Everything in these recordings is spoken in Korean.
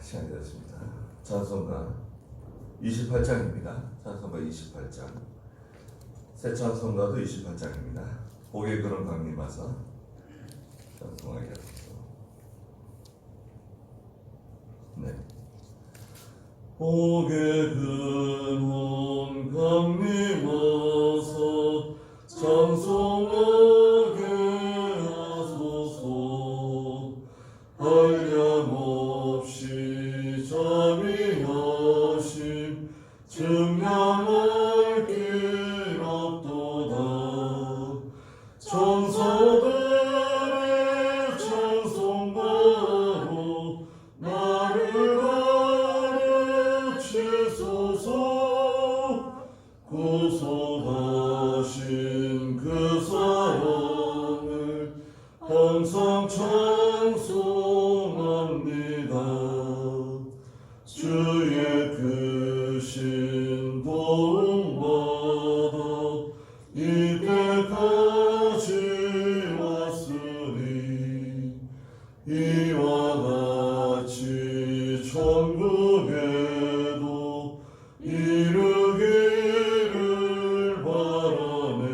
시간이 되었습니다. 찬송가 28장입니다. 찬송가 28장. 새 찬송가도 28장입니다. 복의 그런 강림하사 찬송하겠습니다. 네. 복의 근원 강림하사 찬송하게 하소서. 한량없이 자비하심 증명할 길 없도다. 천사들의 찬송가로 나를 가르치소서. 구속하신 그 사랑을 항상 찬송합니다. 주의 크신 도움받아 이때까지 왔으니 이와 같이 천국에도 이르기를 바라네.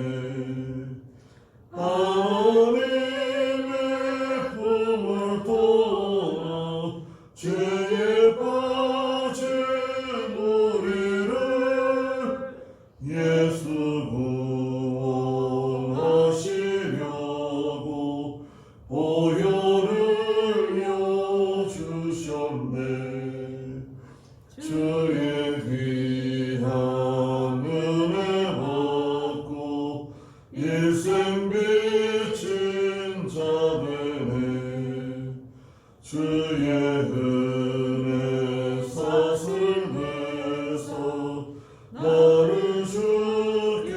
하나님의 품을 떠나 죄에 빠진 우리를 예수 구원하시려고 보혈을 이어주셨네. 주의 귀한 은혜 받고 일생 비친 자 되네. 주의 은혜 사슬 내서 나를 주께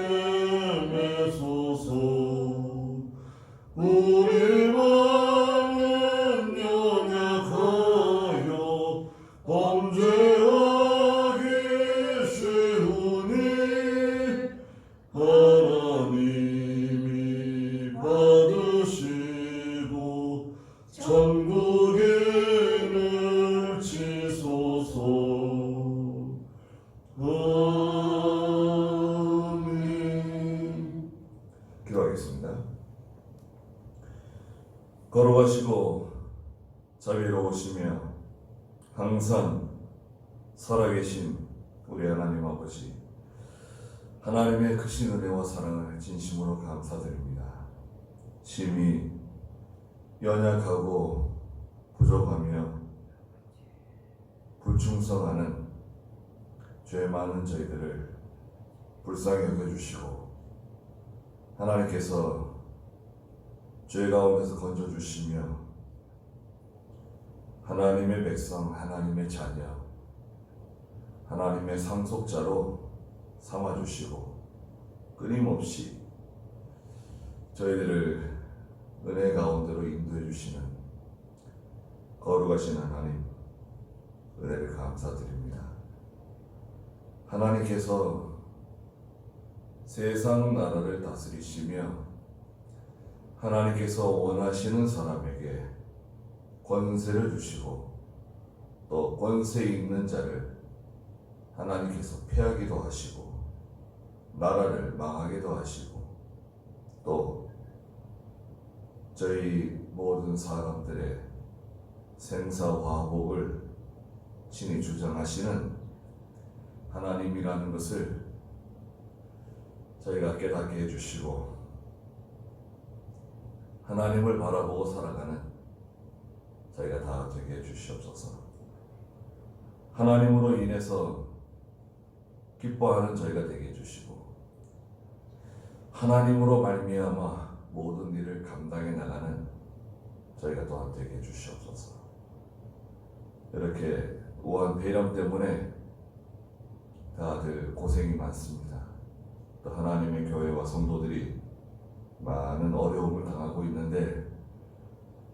매소서. 우리 마음은 연약하여 범죄하기 쉬우니 하나님이 받으시고 천국인을 치소서. 아멘. 기도하겠습니다. 거룩하시고 자비로우시며 항상 살아계신 우리 하나님 아버지, 하나님의 크신 은혜와 사랑을 진심으로 감사드립니다. 심히 연약하고 부족하며 불충성하는 죄 많은 저희들을 불쌍히 여겨주시고 하나님께서 죄 가운데서 건져주시며 하나님의 백성, 하나님의 자녀, 하나님의 상속자로 삼아주시고 끊임없이 저희들을 은혜 가운데로 인도해 주시는 거룩하신 하나님, 은혜를 감사드립니다. 하나님께서 세상 나라를 다스리시며 하나님께서 원하시는 사람에게 권세를 주시고 또 권세 있는 자를 하나님께서 패하기도 하시고 나라를 망하기도 하시고 또 저희 모든 사람들의 생사화복을 친히 주장하시는 하나님이라는 것을 저희가 깨닫게 해주시고 하나님을 바라보고 살아가는 저희가 다 되게 해주시옵소서. 하나님으로 인해서 기뻐하는 저희가 되게 해주시고 하나님으로 말미암아 모든 일을 감당해 나가는 저희가 또한 되게 해주시옵소서. 이렇게 우한 폐렴 때문에 다들 고생이 많습니다. 또 하나님의 교회와 성도들이 많은 어려움을 당하고 있는데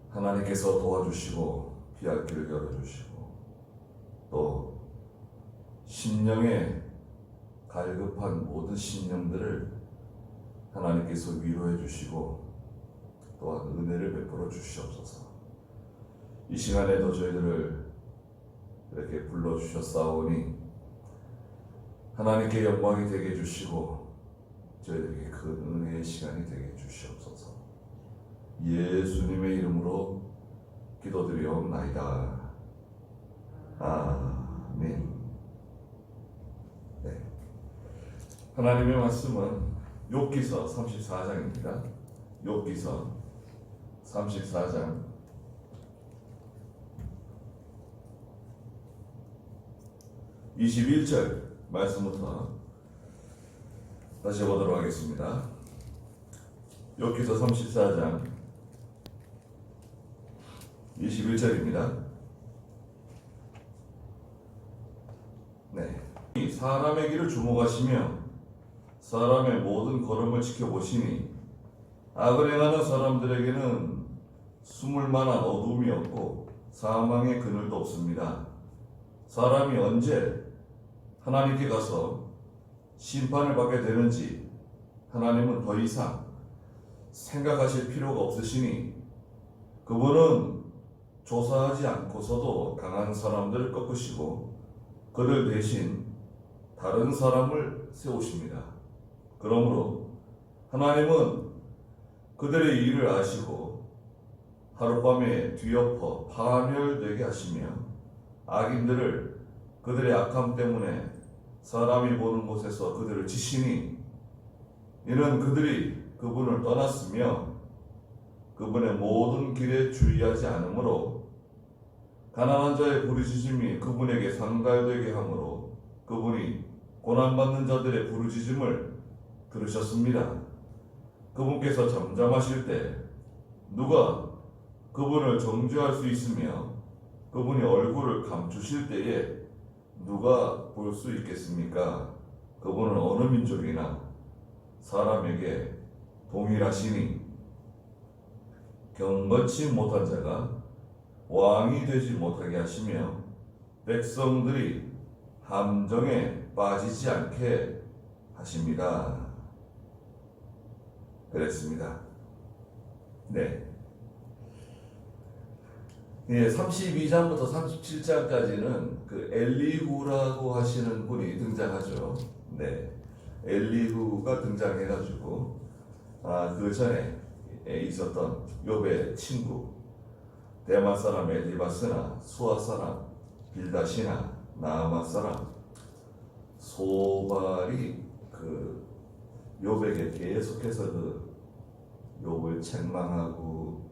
하나님께서 도와주시고 피할 길을 열어주시고 또 심령에 갈급한 모든 심령들을 하나님께서 위로해 주시고 또한 은혜를 베풀어 주시옵소서. 이 시간에도 저희들을 이렇게 불러주셨사오니 하나님께 영광이 되게 해주시고 저희들에게 큰 은혜의 시간이 되게 해주시옵소서. 예수님의 이름으로 기도드리옵나이다. 아멘. 네. 하나님의 말씀은 욥기서 34장입니다. 욥기서 34장 21절 말씀부터 다시 보도록 하겠습니다. 욥기서 34장 21절입니다. 네. 사람의 길을 주목하시며 사람의 모든 걸음을 지켜보시니 악을 행하는 사람들에게는 숨을 만한 어두움이 없고 사망의 그늘도 없습니다. 사람이 언제 하나님께 가서 심판을 받게 되는지 하나님은 더 이상 생각하실 필요가 없으시니 그분은 조사하지 않고서도 강한 사람들을 꺾으시고 그들 대신 다른 사람을 세우십니다. 그러므로 하나님은 그들의 일을 아시고 하룻밤에 뒤엎어 파멸되게 하시며 악인들을 그들의 악함 때문에 사람이 보는 곳에서 그들을 치시니 이는 그들이 그분을 떠났으며 그분의 모든 길에 주의하지 않으므로 가난한 자의 부르짖음이 그분에게 상달되게 하므로 그분이 고난받는 자들의 부르짖음을 들으셨습니다. 그분께서 잠잠하실 때 누가 그분을 정죄할 수 있으며 그분이 얼굴을 감추실 때에 누가 볼 수 있겠습니까? 그분은 어느 민족이나 사람에게 동일하시니 경건치 못한 자가 왕이 되지 못하게 하시며 백성들이 함정에 빠지지 않게 하십니다. 그랬습니다. 네. 예, 32장부터 37장까지는 그 엘리후라고 하시는 분이 등장하죠. 네. 엘리후가 등장해가지고, 그 전에 있었던 욥의 친구, 대만 사람 엘리바스나 수아 사람 빌닷이나 나아만 사람 소발이 그 욥에게 계속해서 그 욥을 책망하고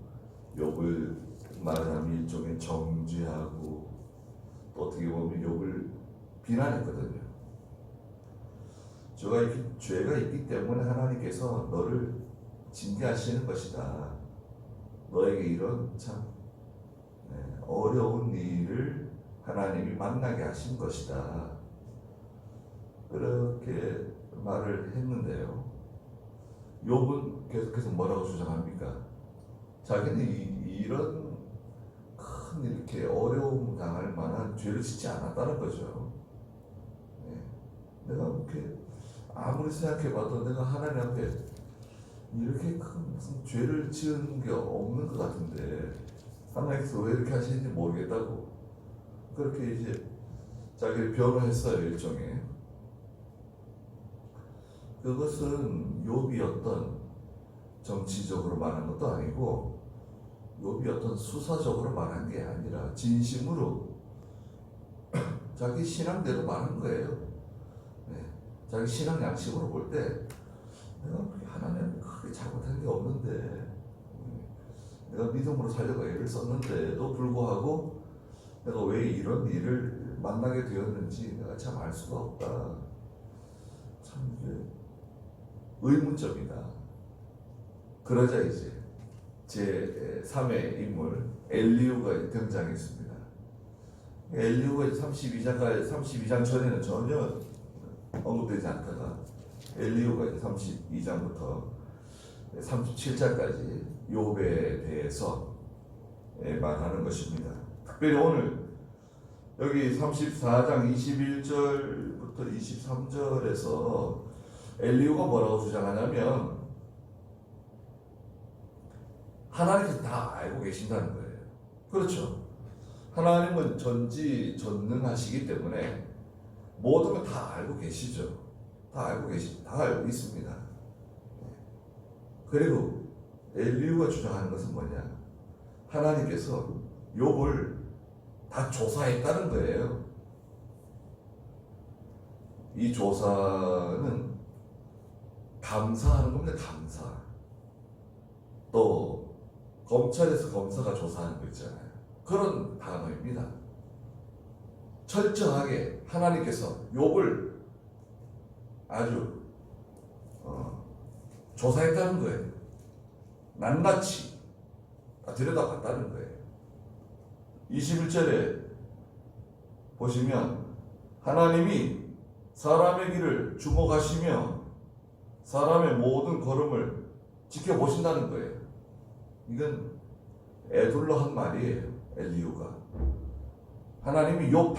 욥을 말하자면 일종의 정죄하고 또 어떻게 보면 욥을 비난했거든요. 죄가 있기 때문에 하나님께서 너를 징계하시는 것이다. 너에게 이런 참 어려운 일을 하나님이 만나게 하신 것이다. 그렇게 말을 했는데요. 욥은 계속해서 뭐라고 주장합니까? 자기는 이런 큰 이렇게 어려움 당할 만한 죄를 짓지 않았다는 거죠. 내가 이렇게 아무리 생각해봐도 내가 하나님 앞에 이렇게 큰 무슨 죄를 지은 게 없는 것 같은데 하나님께서 왜 이렇게 하시는지 모르겠다고 그렇게 이제 자기를 변호했어요. 일종의. 그것은 욥이 어떤 정치적으로 말한 것도 아니고 욥이 어떤 수사적으로 말한 게 아니라 진심으로 자기 신앙대로 말한 거예요. 네. 자기 신앙 양식으로 볼 때 내가 하나님 크게 잘못한 게 없는데 내가 믿음으로 살려고 애를 썼는데도 불구하고 내가 왜 이런 일을 만나게 되었는지 내가 참 알 수가 없다. 참 이제 의문점이다. 그러자 이제 제 3의 인물 엘리후가 등장했습니다. 엘리후가 32장 전에는 전혀 언급되지 않다가 엘리후가 32장부터 37장까지 욥에 대해서 말하는 것입니다. 특별히 오늘 여기 34장 21절부터 23절에서 엘리후가 뭐라고 주장하냐면 하나님께서 다 알고 계신다는 거예요. 그렇죠. 하나님은 전지전능하시기 때문에 모든 걸 다 알고 계시죠. 다 알고 있습니다. 그리고 엘리후가 주장하는 것은 뭐냐? 하나님께서 욥을 다 조사했다는 거예요. 이 조사는 감사하는 겁니다. 감사. 또 검찰에서 검사가 조사하는 거 있잖아요. 그런 단어입니다. 철저하게 하나님께서 욥을 아주 조사했다는 거예요. 낱낱이 들여다봤다는 거예요. 21절에 보시면 하나님이 사람의 길을 주목하시며 사람의 모든 걸음을 지켜보신다는 거예요. 이건 에둘러 한 말이에요. 엘리후가. 하나님이 욥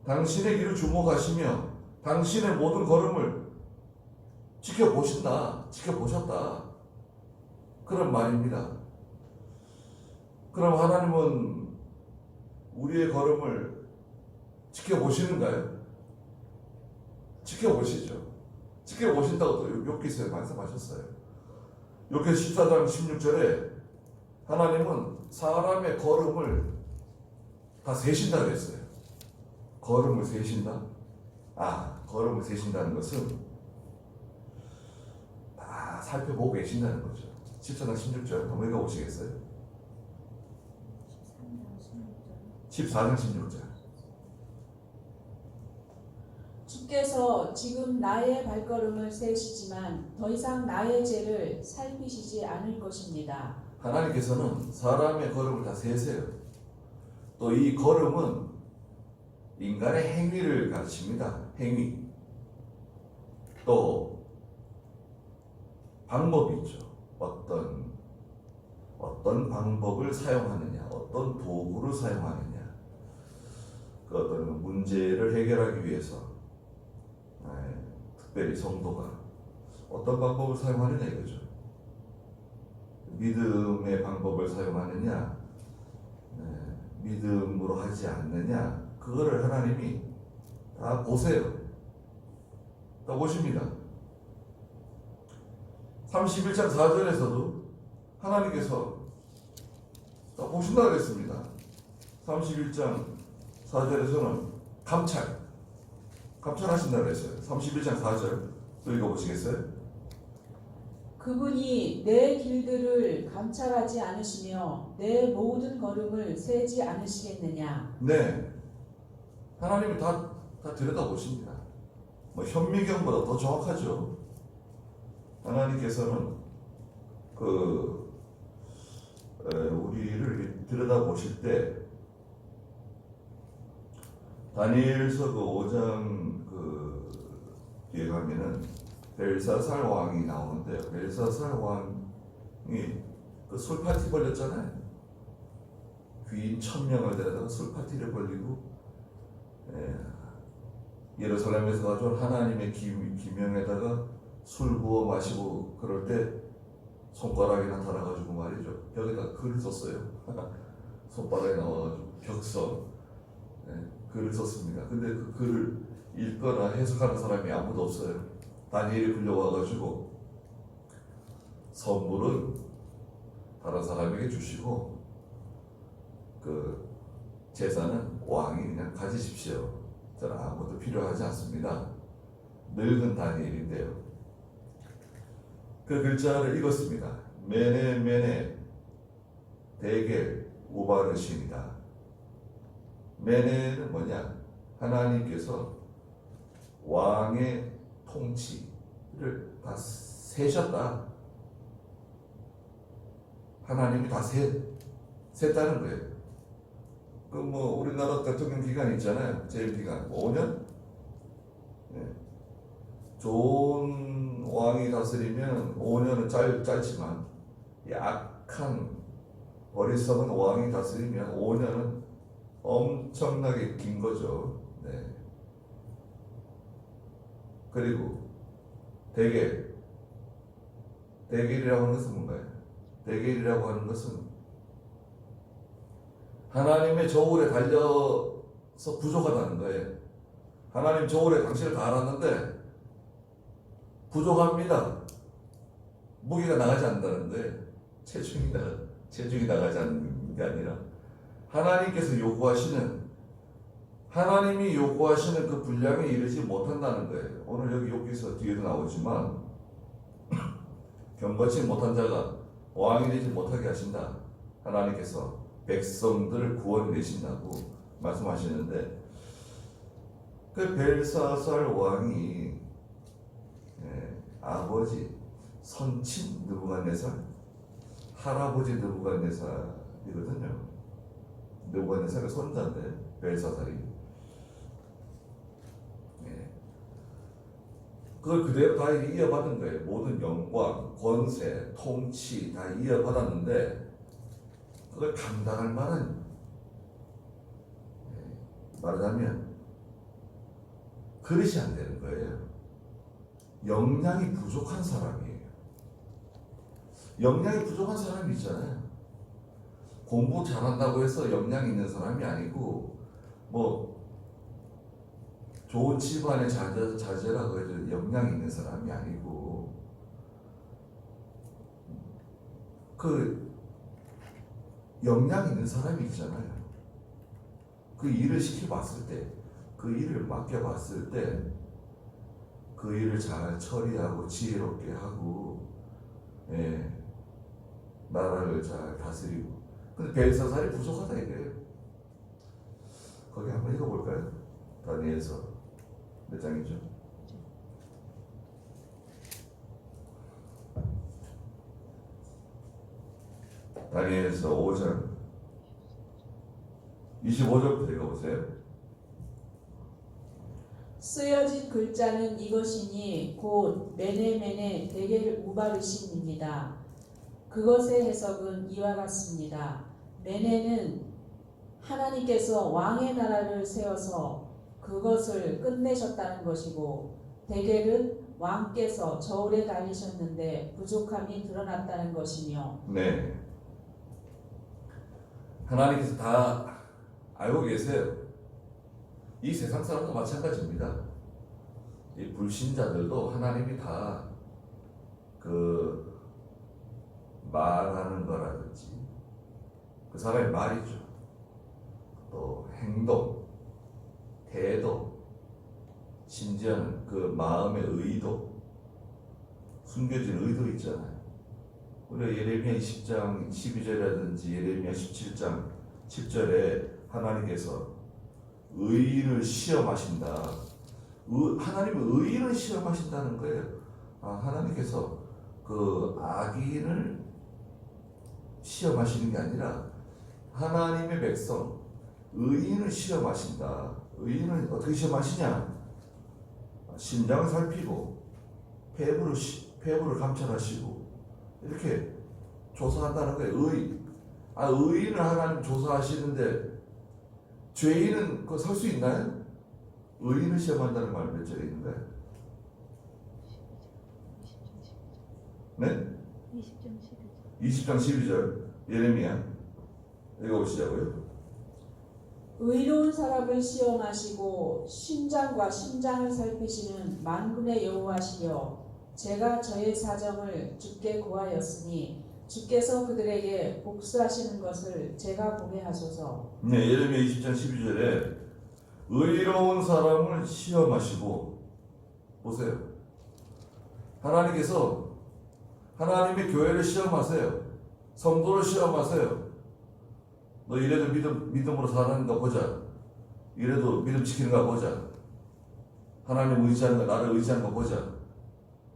당신의 길을 주목하시며 당신의 모든 걸음을 지켜보셨다. 그런 말입니다. 그럼 하나님은 우리의 걸음을 지켜보시는가요? 지켜보시죠. 지켜보신다고 또 욥기서에 말씀하셨어요. 욥기 14장 16절에 하나님은 사람의 걸음을 다 세신다고 했어요. 걸음을 세신다? 걸음을 세신다는 것은 다 살펴보고 계신다는 거죠. 14장 16절 한번 읽어보시겠어요? 14장 16절. 주께서 지금 나의 발걸음을 세시지만 더 이상 나의 죄를 살피시지 않을 것입니다. 하나님께서는 사람의 걸음을 다 세세요. 또 이 걸음은 인간의 행위를 가르칩니다. 행위. 또 방법이 있죠. 어떤 방법을 사용하느냐, 어떤 도구를 사용하느냐, 그 어떤 문제를 해결하기 위해서 특별히 성도가 어떤 방법을 사용하느냐 이거죠. 믿음의 방법을 사용하느냐, 믿음으로 하지 않느냐, 그거를 하나님이 다 보세요. 다 보십니다. 31장 4절에서도 하나님께서 다 보신다고 했습니다. 31장 4절에서는 감찰하신다고 했어요. 31장 4절 또 읽어보시겠어요? 그분이 내 길들을 감찰하지 않으시며 내 모든 걸음을 세지 않으시겠느냐. 네, 하나님이 다 들여다보십니다. 현미경보다 더 정확하죠. 하나님께서는 우리를 들여다보실 때 다니엘서 5장 뒤에 가면은 벨사살 왕이 나오는데요. 벨사살 왕이 술 파티 벌렸잖아요. 귀인 1000명을 데려다가 술 파티를 벌리고 예루살렘에서 가져온 하나님의 기명에다가 술 부어 마시고 그럴 때 손가락이 나타나가지고 말이죠. 벽에다 글을 썼어요. 손바닥에 나와가지고 벽서 글을 썼습니다. 근데 그 글을 읽거나 해석하는 사람이 아무도 없어요. 다니엘이 불려와가지고 선물은 다른 사람에게 주시고 그 재산은 왕이 그냥 가지십시오. 저는 아무것도 필요하지 않습니다. 늙은 다니엘인데요. 그 글자를 읽었습니다. 메네 데겔 우바르신이다. 메네는 뭐냐? 하나님께서 왕의 통치를 다 세셨다. 하나님이 다 셌다는 거예요. 우리나라 대통령 기간 있잖아요. 재임 기간 5년. 좋은 왕이 다스리면 5년은 짧지만 약한 어리석은 왕이 다스리면 5년은 엄청나게 긴 거죠. 네. 그리고 대결이라고 하는 것은 뭔가요? 대결이라고 하는 것은 하나님의 저울에 달려서 부족하다는 거예요. 하나님 저울에 당신을 다 알았는데 부족합니다. 무게가 나가지 않는다는 거예요. 체중이 나가지 않는 게 아니라 하나님께서 하나님이 요구하시는 그 분량에 이르지 못한다는 거예요. 오늘 여기 여기서 뒤에도 나오지만 경거치 못한 자가 왕이 되지 못하게 하신다. 하나님께서 백성들을 구원내신다고 말씀하시는데 그 벨사살 왕이 아버지 선친 느부갓네살, 할아버지 느부갓네살이거든요. 느부갓네살의 손자인데 벨사살이 그걸 그대로 다 이어받은 거예요. 모든 영광, 권세, 통치 다 이어받았는데 그걸 감당할 만한 말하자면 그릇이 안 되는 거예요. 역량이 부족한 사람이에요. 역량이 부족한 사람이 있잖아요. 공부 잘한다고 해서 역량이 있는 사람이 아니고 뭐 좋은 집안의 자제라고 해도 역량이 있는 사람이 아니고 그 역량이 있는 사람이 있잖아요. 그 일을 시켜봤을 때, 그 일을 맡겨봤을 때 그 일을 잘 처리하고 지혜롭게 하고 나라를 잘 다스리고. 근데 벨사살이 부족하다 이거예요. 거기 한번 읽어볼까요? 다니엘서 몇 장이죠? 다니엘서 5장 25절부터 읽어보세요. 쓰여진 글자는 이것이니 곧 메네메네 대겔 우바르신입니다. 그것의 해석은 이와 같습니다. 메네는 하나님께서 왕의 나라를 세워서 그것을 끝내셨다는 것이고, 대겔은 왕께서 저울에 달리셨는데 부족함이 드러났다는 것이며. 네, 하나님께서 다 알고 계세요. 이 세상 사람도 마찬가지입니다. 이 불신자들도 하나님이 다 그 말하는 거라든지 그 사람의 말이죠. 또 행동, 태도, 심지어는 그 마음의 의도, 숨겨진 의도 있잖아요. 우리가 예레미야 20장 12절이라든지 예레미야 17장 10절에 하나님께서 의인을 시험하신다. 하나님은 의인을 시험하신다는 거예요. 하나님께서 그 악인을 시험하시는 게 아니라 하나님의 백성 의인을 시험하신다. 의인을 어떻게 시험하시냐? 심장을 살피고 폐부를 감찰하시고 이렇게 조사한다는 거예요. 의인을 하나님 조사하시는데 죄인은 그거 설 수 있나요? 의인을 시험한다는 말 몇 절에 있는가요? 네? 20장 12절 예레미야 읽어보시자고요. 의로운 사람을 시험하시고 심장과 심장을 살피시는 만군의 여호와시여, 제가 저의 사정을 주께 구하였으니 주께서 그들에게 복수하시는 것을 제가 보게 하소서. 네, 예레미야 20장 12절에 의로운 사람을 시험하시고, 보세요. 하나님께서 하나님의 교회를 시험하세요. 성도를 시험하세요. 너 이래도 믿음으로 사는가 보자. 이래도 믿음 지키는가 보자. 하나님 의지하는 거, 나를 의지하는 거 보자.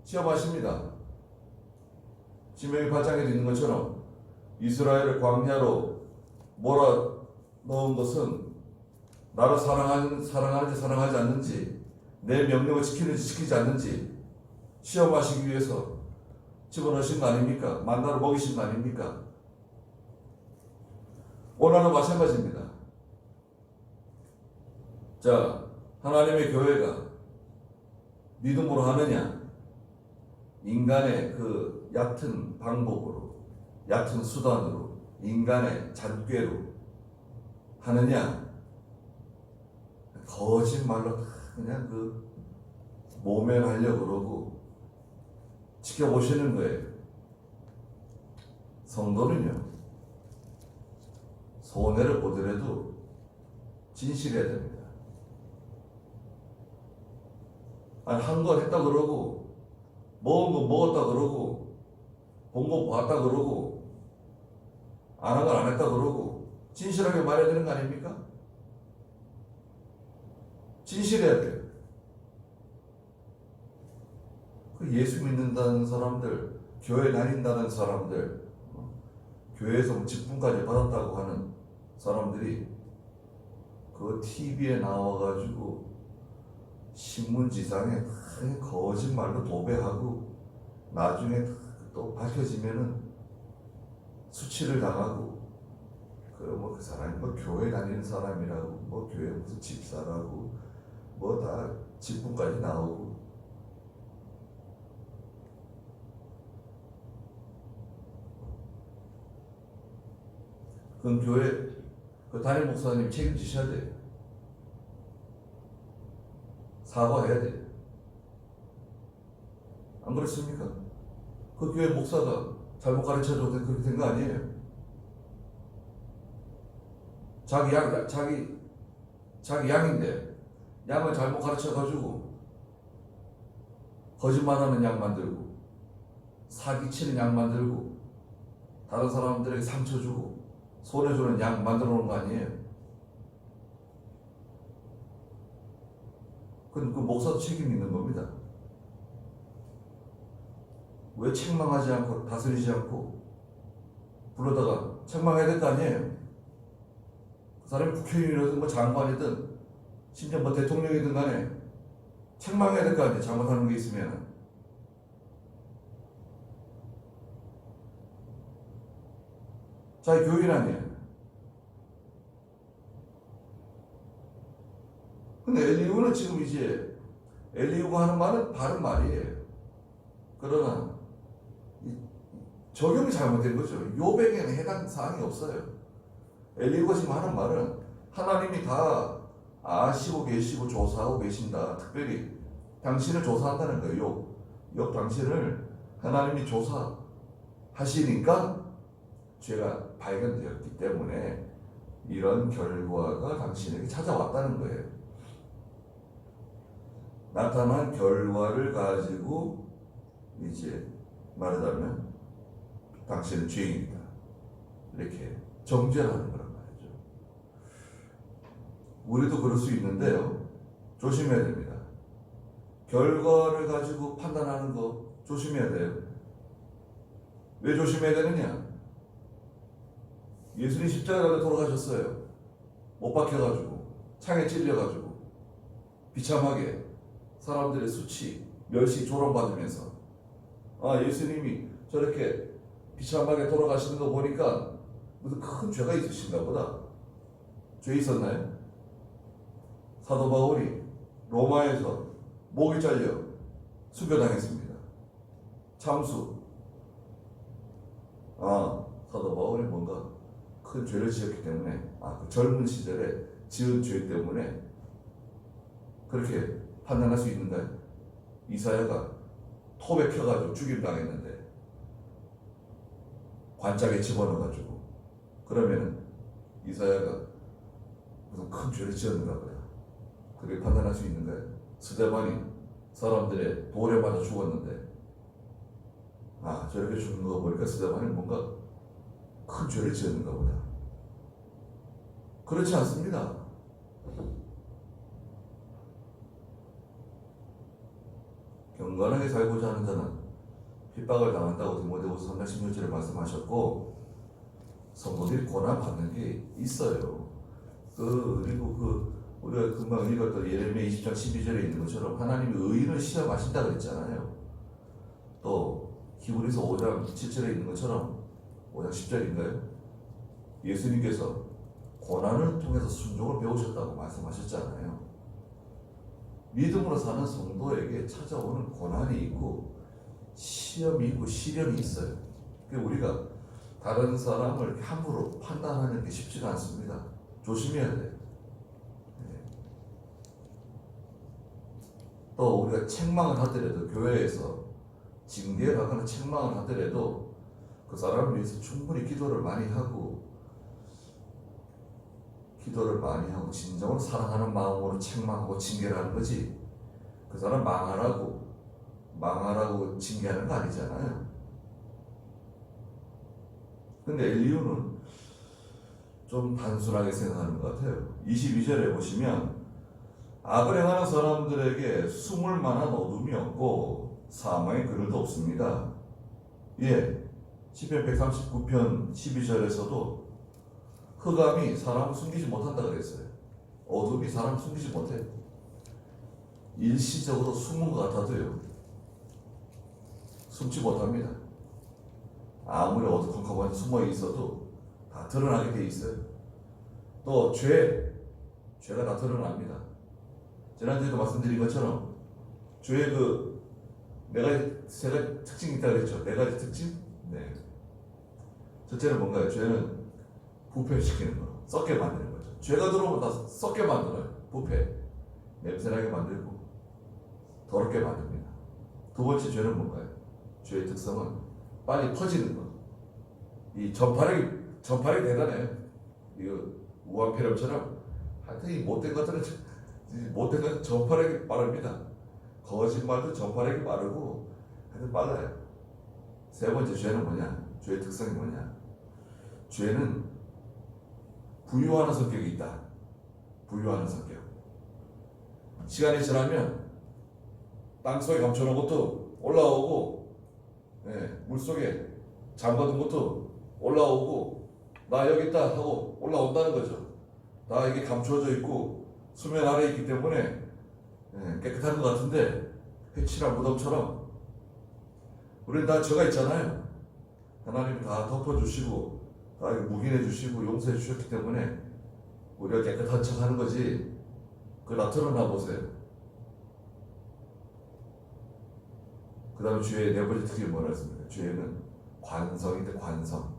시험하십니다. 신명기 8장에 있는 것처럼 이스라엘을 광야로 몰아 넣은 것은 나를 사랑하는지 사랑하지 않는지, 내 명령을 지키는지 지키지 않는지 시험하시기 위해서 집어넣으신 거 아닙니까? 만나를 먹이신 거 아닙니까? 오늘도 마찬가지입니다. 자, 하나님의 교회가 믿음으로 하느냐? 인간의 그 얕은 방법으로, 얕은 수단으로, 인간의 잣꾀로 하느냐? 거짓말로 그냥 그 모면하려고 그러고 지켜보시는 거예요. 성도는요, 손해를 보더라도 진실해야 됩니다. 아니, 한 건 했다 그러고, 먹은 거 먹었다 그러고, 본 거 봤다 그러고, 안 한 건 안 했다 그러고, 진실하게 말해야 되는 거 아닙니까? 진실해야 돼요. 그 예수 믿는다는 사람들, 교회 다닌다는 사람들, 교회에서 직분까지 받았다고 하는 사람들이 그 TV에 나와가지고 신문지상에 거짓말로 도배하고 나중에 또 밝혀지면은 수치를 당하고 그 사람이 교회 다니는 사람이라고 교회 무슨 집사라고 다 직분까지 나오고 그건 교회 그 담임 목사님 책임지셔야 돼요. 사과해야 돼요. 안 그렇습니까? 그 교회 목사가 잘못 가르쳐줘서 그렇게 된 거 아니에요. 자기 양인데 양을 잘못 가르쳐가지고 거짓말하는 양 만들고 사기치는 양 만들고 다른 사람들에게 상처 주고 손해주는 양 만들어 놓은 거 아니에요? 그럼 그 목사도 책임 있는 겁니다. 왜 책망하지 않고 다스리지 않고 불러다가 책망해야 될 거 아니에요? 그 사람이 국회의원이든 장관이든 심지어 대통령이든 간에 책망해야 될 거 아니에요? 잘못하는 게 있으면. 자기 교인 아니에요. 근데 엘리후는 지금 이제 엘리후가 하는 말은 바른 말이에요. 그러나 적용이 잘못된 거죠. 요백에는 해당 사항이 없어요. 엘리후가 지금 하는 말은 하나님이 다 아시고 계시고 조사하고 계신다. 특별히 당신을 조사한다는 거예요. 욥 당신을 하나님이 조사하시니까 죄가 발견되었기 때문에 이런 결과가 당신에게 찾아왔다는 거예요. 나타난 결과를 가지고 이제 말하자면 당신은 죄인이다. 이렇게 정죄를 하는 거란 말이죠. 우리도 그럴 수 있는데요. 조심해야 됩니다. 결과를 가지고 판단하는 거 조심해야 돼요. 왜 조심해야 되느냐? 예수님 십자가에 돌아가셨어요. 못 박혀가지고 창에 찔려가지고 비참하게 사람들의 수치, 멸시, 조롱받으면서 예수님이 저렇게 비참하게 돌아가시는 거 보니까 무슨 큰 죄가 있으신가 보다. 죄 있었나요? 사도 바울이 로마에서 목이 잘려 수교당했습니다. 참수. 사도 바울이 뭔가 큰 죄를 지었기 때문에 그 젊은 시절에 지은 죄 때문에 그렇게 판단할 수 있는가요? 이사야가 톱에 펴가지고 죽임당했는데 관짝에 집어넣어가지고 그러면은 이사야가 무슨 큰 죄를 지었는가 보다. 그렇게 판단할 수 있는가요? 스데반이 사람들의 돌에 맞아 죽었는데 저렇게 죽는 거 보니까 스데반이 뭔가 큰 죄를 지었는가 보다. 그렇지 않습니다. 경건하게 살고자 하는 자는 핍박을 당한다고 디모데후서 3장 16절에 말씀하셨고 성도들이 고난 받는 게 있어요. 그리고 우리가 금방 읽었던 예레미야 20장 12절에 있는 것처럼 하나님이 의인을 시험하신다 그랬잖아요. 또 히브리서 5장 7절에 있는 것처럼 5장 10절인가요? 예수님께서 고난을 통해서 순종을 배우셨다고 말씀하셨잖아요. 믿음으로 사는 성도에게 찾아오는 고난이 있고 시험이 있고 시련이 있어요. 우리가 다른 사람을 함부로 판단하는 게 쉽지가 않습니다. 조심해야 돼. 또 우리가 책망을 하더라도 교회에서 징계를 하거나 책망을 하더라도 그 사람을 위해서 충분히 기도를 많이 하고 진정으로 사랑하는 마음으로 책망하고 징계를 하는 거지 그 사람 망하라고 징계하는 거 아니잖아요. 근데 엘리후는 좀 단순하게 생각하는 것 같아요. 22절에 보시면 악을 행하는 사람들에게 숨을 만한 어둠이 없고 사망의 그늘도 없습니다. 예, 시편 139편 12절에서도 흑암이 사람을 숨기지 못한다 그랬어요. 어둠이 사람을 숨기지 못해. 일시적으로 숨은 것 같아도요, 숨지 못합니다. 아무리 어두컴컴한 숨어 있어도 다 드러나게 돼 있어요. 또 죄가 다 드러납니다. 지난주에도 말씀드린 것처럼 죄의 세 가지 특징이 있다고 했죠. 네 가지 특징? 네. 첫째는 뭔가요? 죄는 부패시키는 거, 썩게 만드는 거죠. 죄가 들어오면 다 썩게 만들어요. 부패, 냄새나게 만들고 더럽게 만듭니다. 두 번째 죄는 뭔가요? 죄의 특성은 빨리 퍼지는 거. 이 전파력이 대단해요. 이거 우한폐렴처럼 하여튼 이 못된 것들은 전파력이 빠릅니다. 거짓말도 전파력이 빠르고 하여튼 빨라요. 세 번째 죄는 뭐냐? 죄의 특성이 뭐냐? 죄는 부유하는 성격이 있다. 부유하는 성격. 시간이 지나면 땅속에 감춰놓은 것도 올라오고, 물속에 잠가둔 것도 올라오고, 나 여기 있다 하고 올라온다는 거죠. 다 이게 감춰져 있고 수면 아래에 있기 때문에 깨끗한 것 같은데 해칠한 무덤처럼 우리는 다 죄가 있잖아요. 하나님이 다 덮어주시고 다 묵인해 주시고 용서해 주셨기 때문에 우리가 깨끗한 척 하는 거지. 그걸 다 드러나 보세요. 그 다음에 죄의 네 번째 특징이 뭐라 했습니까? 죄는 관성인데 관성.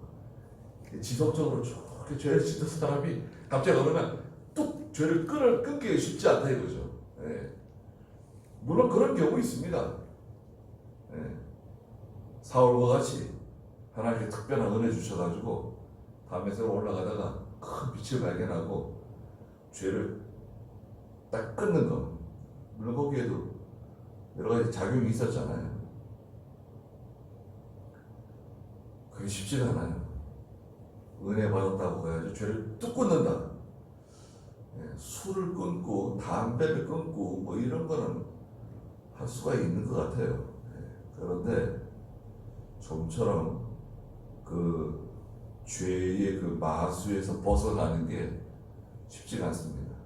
지속적으로 저렇게 죄를 짓는 사람이 갑자기 어느날 뚝 죄를 끊기 쉽지 않다 이거죠. 물론 그런 경우 있습니다. 사울과 같이 하나님께 특별한 은혜 주셔가지고 담에서 올라가다가 큰 빛을 발견하고 죄를 딱 끊는 거. 물론 거기에도 여러 가지 작용이 있었잖아요. 그게 쉽지가 않아요. 은혜 받았다고 해가지고 죄를 뚝 끊는다. 술을 끊고 담배를 끊고 뭐 이런 거는 할 수가 있는 것 같아요. 그런데 좀처럼 그 죄의 그 마수에서 벗어나는 게 쉽지가 않습니다.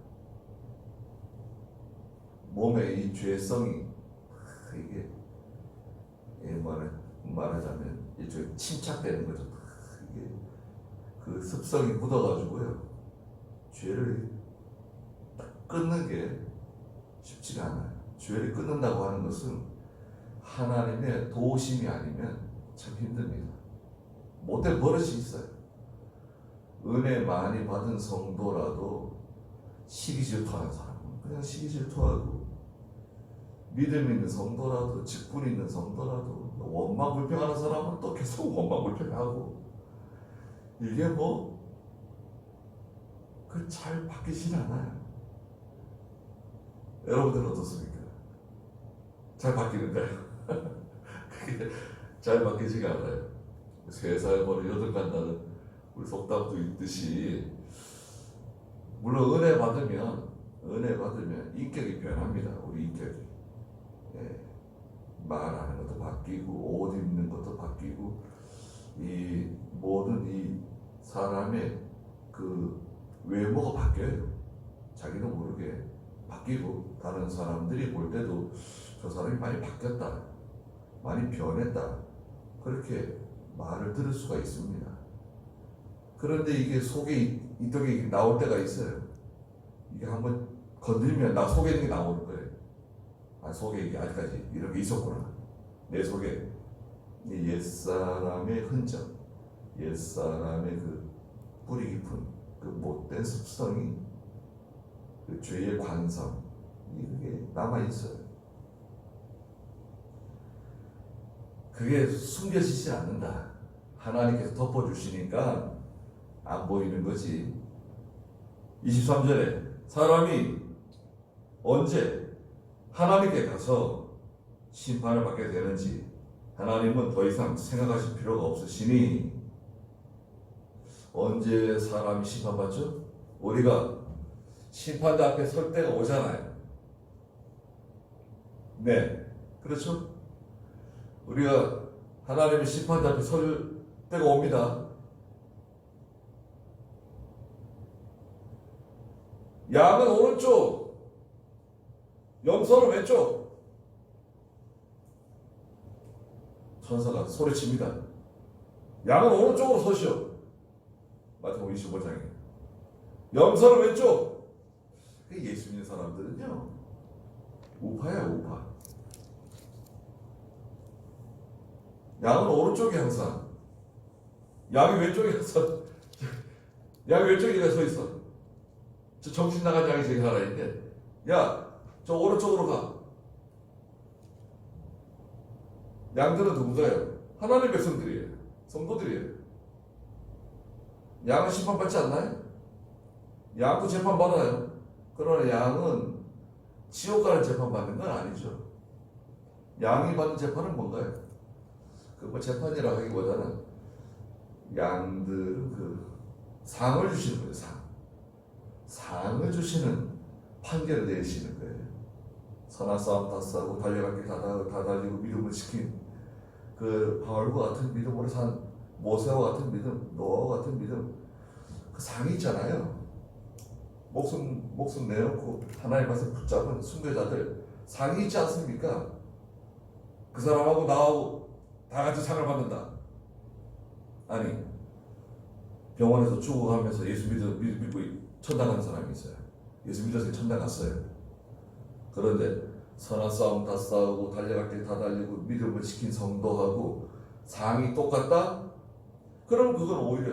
몸에 이 죄성이 이게 말하자면 일종의 침착되는 거죠. 이게 그 습성이 묻어가지고요. 죄를 끊는 게 쉽지가 않아요. 죄를 끊는다고 하는 것은 하나님의 도우심이 아니면 참 힘듭니다. 못된 버릇이 있어요. 은혜 많이 받은 성도라도 시기 질투하는 사람은 그냥 시기 질투하고, 믿음 있는 성도라도, 직분 있는 성도라도, 원망 불평하는 사람은 또 계속 원망 불평하고, 이게 잘 바뀌질 않아요. 여러분들은 어떻습니까? 잘 바뀌는가요? 그게 잘 바뀌지가 않아요. 세살 머리 여덟 간다는 우리 속담도 있듯이, 물론 은혜 받으면 인격이 변합니다. 우리 인격이. 말하는 것도 바뀌고 옷 입는 것도 바뀌고, 이 모든 이 사람의 그 외모가 바뀌어요. 자기도 모르게 바뀌고, 다른 사람들이 볼 때도 저 사람이 많이 바뀌었다, 많이 변했다, 그렇게 말을 들을 수가 있습니다. 그런데 이게 속에 이쪽에 나올 때가 있어요. 이게 한번 건드리면 나 속에 있는 게 나오는 거예요. 속에 이게 아직까지 이런 게 있었구나. 내 속에 옛사람의 흔적, 옛사람의 그 뿌리 깊은 그 못된 습성이, 그 죄의 관성, 이게 남아 있어요. 그게 숨겨지지 않는다. 하나님께서 덮어주시니까 안 보이는 거지. 23절에 사람이 언제 하나님께 가서 심판을 받게 되는지 하나님은 더 이상 생각하실 필요가 없으시니, 언제 사람이 심판받죠? 우리가 심판대 앞에 설 때가 오잖아요. 네, 그렇죠? 우리가 하나님의 심판대 앞에 설 때가 옵니다. 양은 오른쪽, 염소는 왼쪽. 천사가 소리칩니다. 양은 오른쪽으로 서시오. 마태복음 25장에. 염소는 왼쪽. 예수 믿는 사람들은요, 우파야, 우파. 양은 오른쪽에 항상, 양이 왼쪽에 가서, 양이 왼쪽에 서 있어. 저 정신 나간 양이 저기 하나 있는데, 야, 저 오른쪽으로 가. 양들은 누구가요? 하나님의 백성들이에요. 성도들이에요. 양은 심판받지 않나요? 양도 재판받아요. 그러나 양은 지옥 가는 재판받는 건 아니죠. 양이 받는 재판은 뭔가요? 그 뭐 재판이라고 하기보다는 양들은 그 상을 주시는 거예요. 상을 주시는 판결을 내리시는 거예요. 선한 싸움 다 싸고 달려갈 길 다 달리고 믿음을 지킨 그 바울과 같은 믿음으로 산 모세와 같은 믿음, 노아와 같은 믿음, 그 상이 있잖아요. 목숨 내놓고 하나님 말씀 붙잡은 순교자들 상이 있지 않습니까? 그 사람하고 나하고 다 같이 상을 받는다. 아니, 병원에서 죽어가면서 예수 믿고 천당 가는 사람이 있어요. 예수 믿어서 천당 갔어요. 그런데 선한 싸움 다 싸우고 달려갈 길 다 달리고 믿음을 지킨 성도하고 상이 똑같다? 그럼 그건 오히려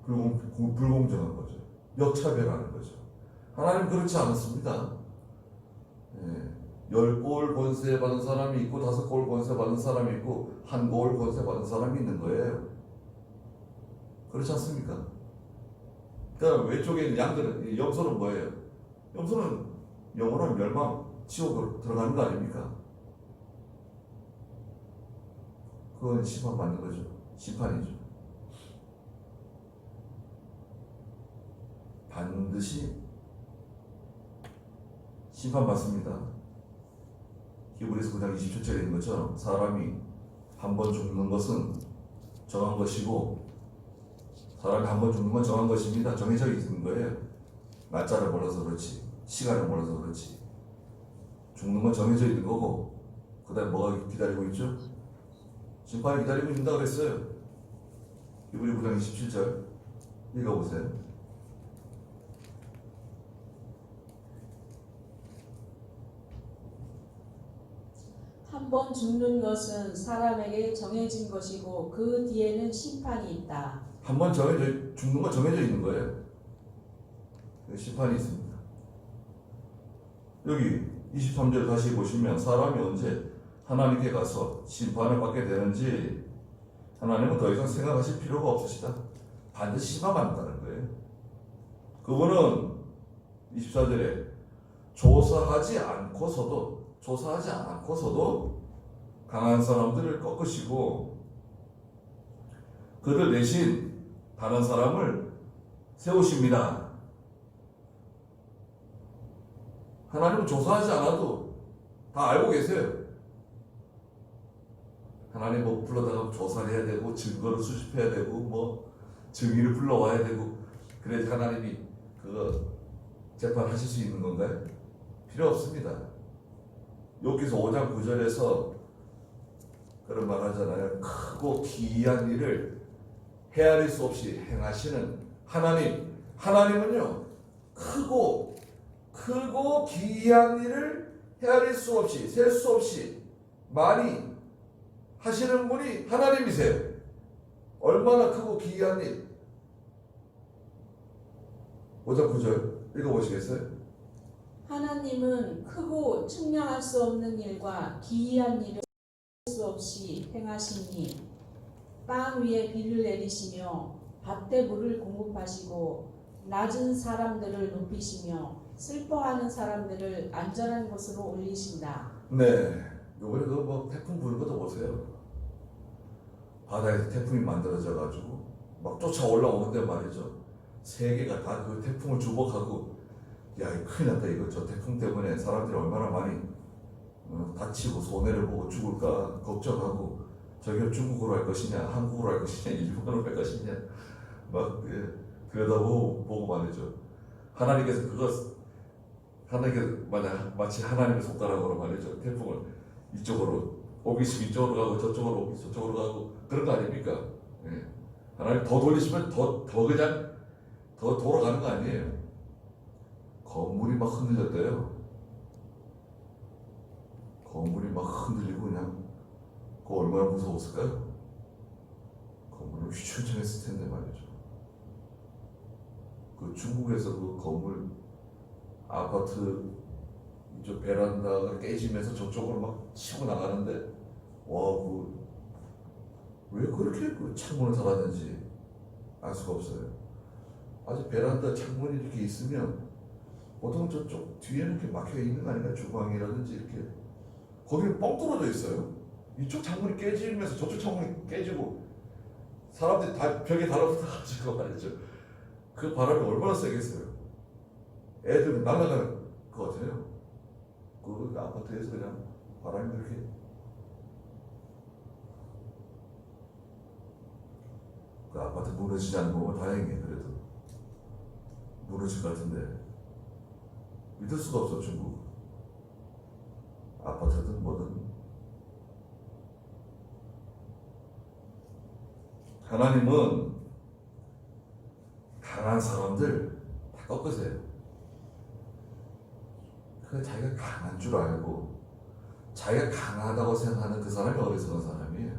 불공정한 거죠. 역차별하는 거죠. 하나님 그렇지 않았습니다. 10골 권세 받은 사람이 있고 5골 권세 받은 사람이 있고 1골 권세 받은 사람이 있는 거예요. 그렇지 않습니까? 그러니까 왼쪽에 있는 양들은, 염소는 뭐예요? 염소는 영원한 멸망, 지옥으로 들어가는 거 아닙니까? 그건 심판받는 거죠. 심판이죠. 반드시 심판받습니다. 히브리서 9장 27절에 있는 것처럼 사람이 한 번 죽는 것은 정한 것이고, 사람이 한 번 죽는 건 정한 것입니다. 정해져 있는 거예요. 날짜를 몰라서 그렇지, 시간을 몰라서 그렇지. 죽는 건 정해져 있는 거고, 그 다음에 뭐가 기다리고 있죠? 심판이 기다리고 있는다 그랬어요. 히브리 9장 27절 읽어보세요. 한 번 죽는 것은 사람에게 정해진 것이고 그 뒤에는 심판이 있다. 한 번 죽는 건 정해져 있는 거예요. 심판이 있습니다. 여기 23절 다시 보시면 사람이 언제 하나님께 가서 심판을 받게 되는지 하나님은 더 이상 생각하실 필요가 없으시다. 반드시 심판받는다는 거예요. 그분은 24절에 조사하지 않고서도 강한 사람들을 꺾으시고 그들 대신 다른 사람을 세우십니다. 하나님은 조사하지 않아도 다 알고 계세요. 하나님 뭐 불러다가 조사를 해야 되고 증거를 수집해야 되고 뭐 증인을 불러와야 되고 그래야지 하나님이 그거 재판하실 수 있는 건가요? 필요 없습니다. 욥기서 5장 9절에서 그런 말 하잖아요. 크고 기이한 일을 헤아릴 수 없이 행하시는 하나님. 하나님은요, 크고 기이한 일을 헤아릴 수 없이, 셀 수 없이 많이 하시는 분이 하나님이세요. 얼마나 크고 기이한 일. 5장 9절 읽어보시겠어요? 하나님은 크고 측량할 수 없는 일과 기이한 일을 수 없이 행하시니 땅 위에 비를 내리시며 밭에 물을 공급하시고 낮은 사람들을 높이시며 슬퍼하는 사람들을 안전한 곳으로 올리신다. 네, 요번에 그뭐 태풍 부는 것도 보세요. 바다에서 태풍이 만들어져 가지고 막 쫓아 올라오는데 말이죠. 세계가 다 그 태풍을 주목하고, 야, 이거 큰일 났다. 이거 저 태풍 때문에 사람들이 얼마나 많이 다치고 손해를 보고 죽을까 걱정하고, 저기 중국으로 할 것이냐, 한국으로 할 것이냐, 일본으로 할 것이냐, 막 그러다 보고 말이죠. 하나님께서 마치 하나님의 손가락으로 말이죠. 태풍을 이쪽으로 오기시면 이쪽으로 가고 저쪽으로 오기 저쪽으로 가고 그런 거 아닙니까? 예. 하나님 더 돌리시면 더 그냥 더 돌아가는 거 아니에요. 건물이 막 흔들렸대요. 건물이 막 흔들리고 그냥 그거 얼마나 무서웠을까요? 건물을 휘청휘청했을 텐데 말이죠. 그 중국에서 그 건물 아파트 이쪽 베란다가 깨지면서 저쪽으로 막 치고 나가는데, 와, 왜 그렇게 그 창문을 닫았는지 알 수가 없어요. 아직 베란다 창문이 이렇게 있으면 보통 저쪽 뒤에는 이렇게 막혀 있는 거 아닌가? 주방이라든지 이렇게 거기는 뻥 뚫어져 있어요. 이쪽 창문이 깨지면서 저쪽 창문이 깨지고 사람들이 다 벽에 달라붙어가지고 말이죠. 그 바람이 얼마나 세겠어요. 애들은 날아가는 것 같아요. 그 아파트에서 그냥 바람이 그렇게. 그 아파트 무너지지 않는 거면 다행이에요. 그래도 무너질 것 같은데 믿을 수가 없어. 중국 아파트든 뭐든. 하나님은 강한 사람들 다 꺾으세요. 그 자기가 강한 줄 알고 자기가 강하다고 생각하는 그 사람이 어리석은 사람이에요.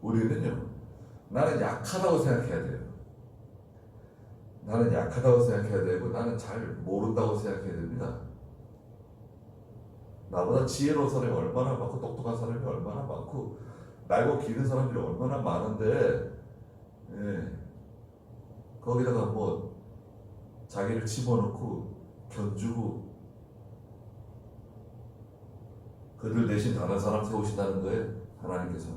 우리는요, 나는 약하다고 생각해야 돼요. 나는 약하다고 생각해야 되고 나는 잘 모른다고 생각해야 됩니다. 나보다 지혜로운 사람이 얼마나 많고 똑똑한 사람이 얼마나 많고 날고 기는 사람들이 얼마나 많은데, 예, 거기다가 뭐 자기를 집어넣고 견주고 그들 대신 다른 사람 세우신다는 거에 하나님께서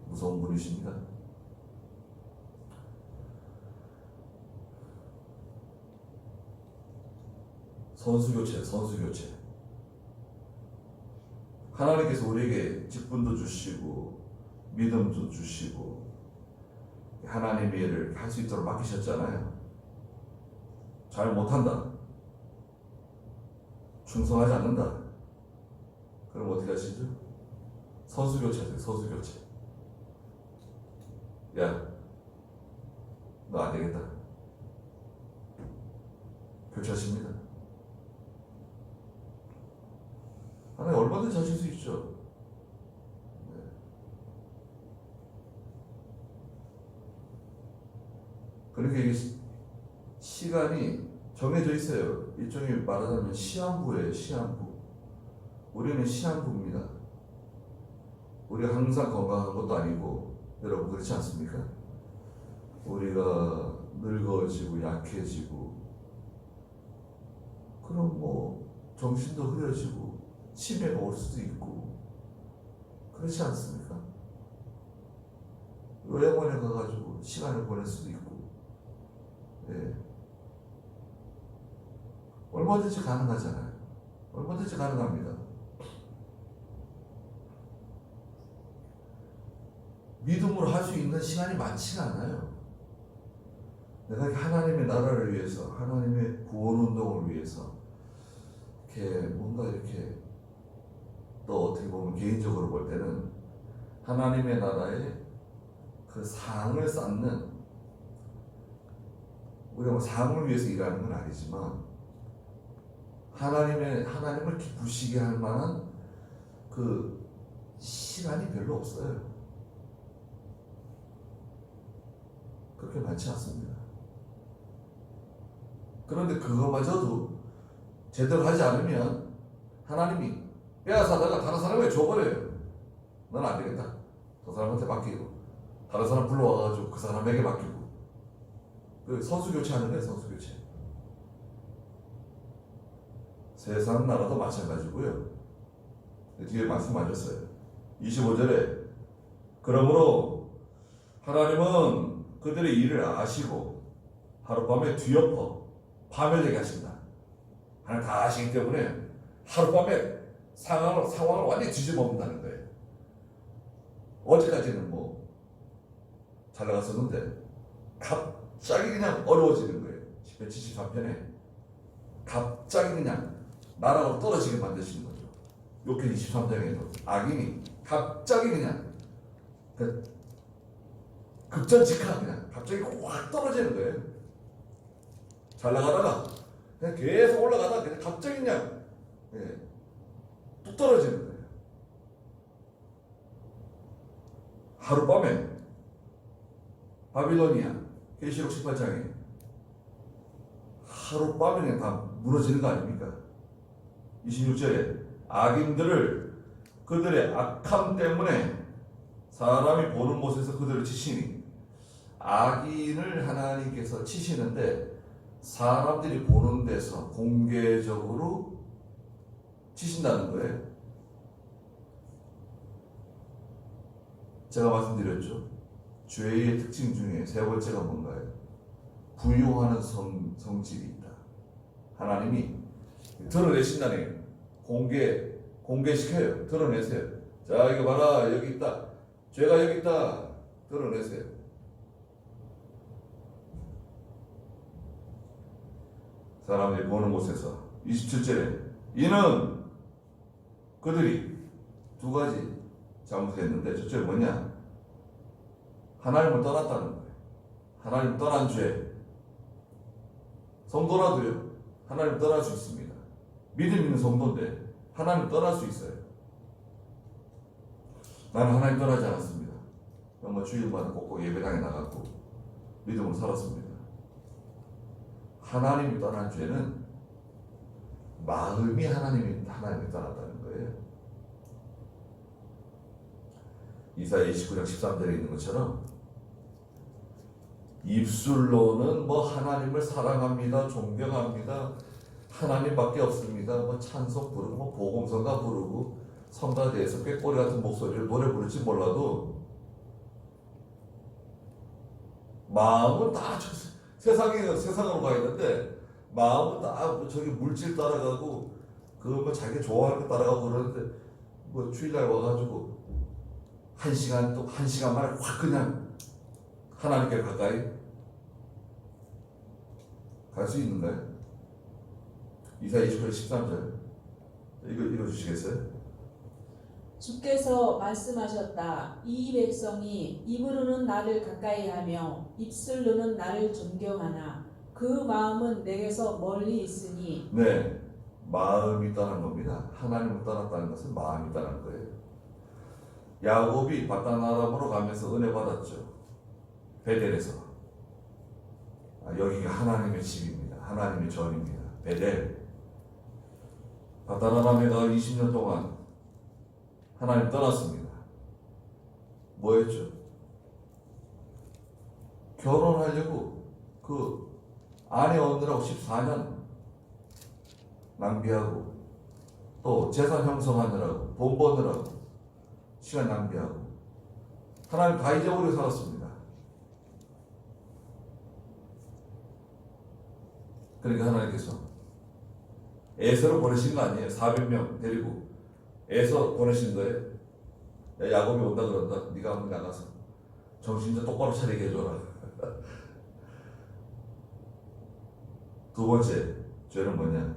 무서운 분이십니다. 선수교체. 하나님께서 우리에게 직분도 주시고 믿음도 주시고 하나님의 일을 할 수 있도록 맡기셨잖아요. 잘 못한다, 충성하지 않는다, 그럼 어떻게 하시죠? 선수교체하세요. 선수교체. 야, 너 안 되겠다. 교체하십니다. 하나님 얼마든지 하실 수 있죠. 네. 그러니까 이게 시간이 정해져 있어요. 일종의 말하자면 시한부예요. 시한부. 우리는 시한부입니다. 우리가 항상 건강한 것도 아니고, 여러분 그렇지 않습니까? 우리가 늙어지고 약해지고, 그럼 뭐 정신도 흐려지고 치매가 올 수도 있고, 그렇지 않습니까? 요양원에 가가지고 시간을 보낼 수도 있고, 예. 얼마든지 가능하잖아요. 얼마든지 가능합니다. 믿음으로 할 수 있는 시간이 많지가 않아요. 내가 하나님의 나라를 위해서, 하나님의 구원 운동을 위해서 이렇게 뭔가 이렇게, 또 어떻게 보면 개인적으로 볼 때는 하나님의 나라에 그 상을 쌓는, 우리가 뭐 상을 위해서 일하는 건 아니지만 하나님을 기쁘시게 할 만한 그 시간이 별로 없어요. 그렇게 많지 않습니다. 그런데 그거마저도 제대로 하지 않으면 하나님이 빼앗아다가 다른 사람에게 줘버려요. 넌 안 되겠다. 저 사람한테 맡기고 다른 사람 불러와가지고 그 사람에게 맡기고. 그 선수 교체하는 거예요. 선수 교체. 세상 나라도 마찬가지고요. 뒤에 말씀하셨어요. 25절에 그러므로 하나님은 그들의 일을 아시고 하룻밤에 뒤엎어 밤을 되게 하신다. 하나님 다 아시기 때문에 하룻밤에 상황을 완전히 뒤집어 엎는다는 거예요. 어제까지는 뭐 잘 나갔었는데 갑자기 그냥 어려워지는 거예요. 10편 73편에 갑자기 그냥 나라로 떨어지게 만드시는 거죠. 욕편 23장에도 악인이 갑자기 그냥 급전직하 그냥 갑자기 확 떨어지는 거예요. 잘 나가다가 그냥 계속 올라가다가 그냥 갑자기 그냥 뚝 떨어지는 거예요. 하룻밤에 바빌로니아 계시록 18장에 하룻밤에 그냥 다 무너지는 거 아닙니까? 26절에 악인들을 그들의 악함 때문에 사람이 보는 곳에서 그들을 치시니, 악인을 하나님께서 치시는데 사람들이 보는 데서 공개적으로 치신다는 거예요. 제가 말씀드렸죠. 죄의 특징 중에 세 번째가 뭔가요? 부유하는 성질이 있다. 하나님이 드러내신다는 공개시켜요. 드러내세요. 자, 이거 봐라. 여기 있다. 죄가 여기 있다. 드러내세요. 사람들이 보는 곳에서 27절에 이는 그들이 두 가지 잘못했는데 첫째 뭐냐? 하나님을 떠났다는 거예요. 하나님을 떠난 죄. 성도라도요, 하나님을 떠날 수 있습니다. 믿음 있는 성도인데 하나님을 떠날 수 있어요. 나는 하나님 떠나지 않았습니다. 정말 주일마다 꼭꼭 예배당에 나갔고 믿음으로 살았습니다. 하나님이 떠난 죄는 마음이 하나님이 떠났다는 거예요. 이사야 29장 13절에 있는 것처럼 입술로는 뭐 하나님을 사랑합니다, 존경합니다, 하나님밖에 없습니다, 뭐 찬송 부르고 뭐 복음성가 부르고 성가대에서 꾀꼬리 같은 목소리로 노래 부를지 몰라도 마음은 다 세상으로 가 있는데 마음은 다 저기 물질 따라가고 그 뭐 자기 좋아하는 거 따라가고 그러는데 뭐 주일날 와가지고 한 시간 만에 확 그냥 하나님께 가까이 갈 수 있는가요? 이사야 29장 13절 이거 읽어주시겠어요? 주께서 말씀하셨다. 이 백성이 입으로는 나를 가까이하며 입술로는 나를 존경하나 그 마음은 내게서 멀리 있으니. 네, 마음이 떠난 겁니다. 하나님을 떠났다는 것은 마음이 떠난 거예요. 야곱이 바단 아람으로 가면서 은혜 받았죠. 베델에서. 여기가 하나님의 집입니다. 하나님의 전입니다. 베델. 바단 아람에 가 20년 동안 하나님 떠났습니다. 뭐 했죠? 결혼하려고 그 아내 얻느라고 14년 낭비하고 또 재산 형성하느라고 돈 버느라고 시간 낭비하고 하나님 다 잊어버리고 살았습니다. 그러니까 하나님께서 에서를 보내신 거 아니에요. 400명 데리고 에서 보내신 거예요. 야, 야곱이 온다 그런다. 네가 한번 나가서 정신 좀 똑바로 차리게 해줘라. 두 번째 죄는 뭐냐?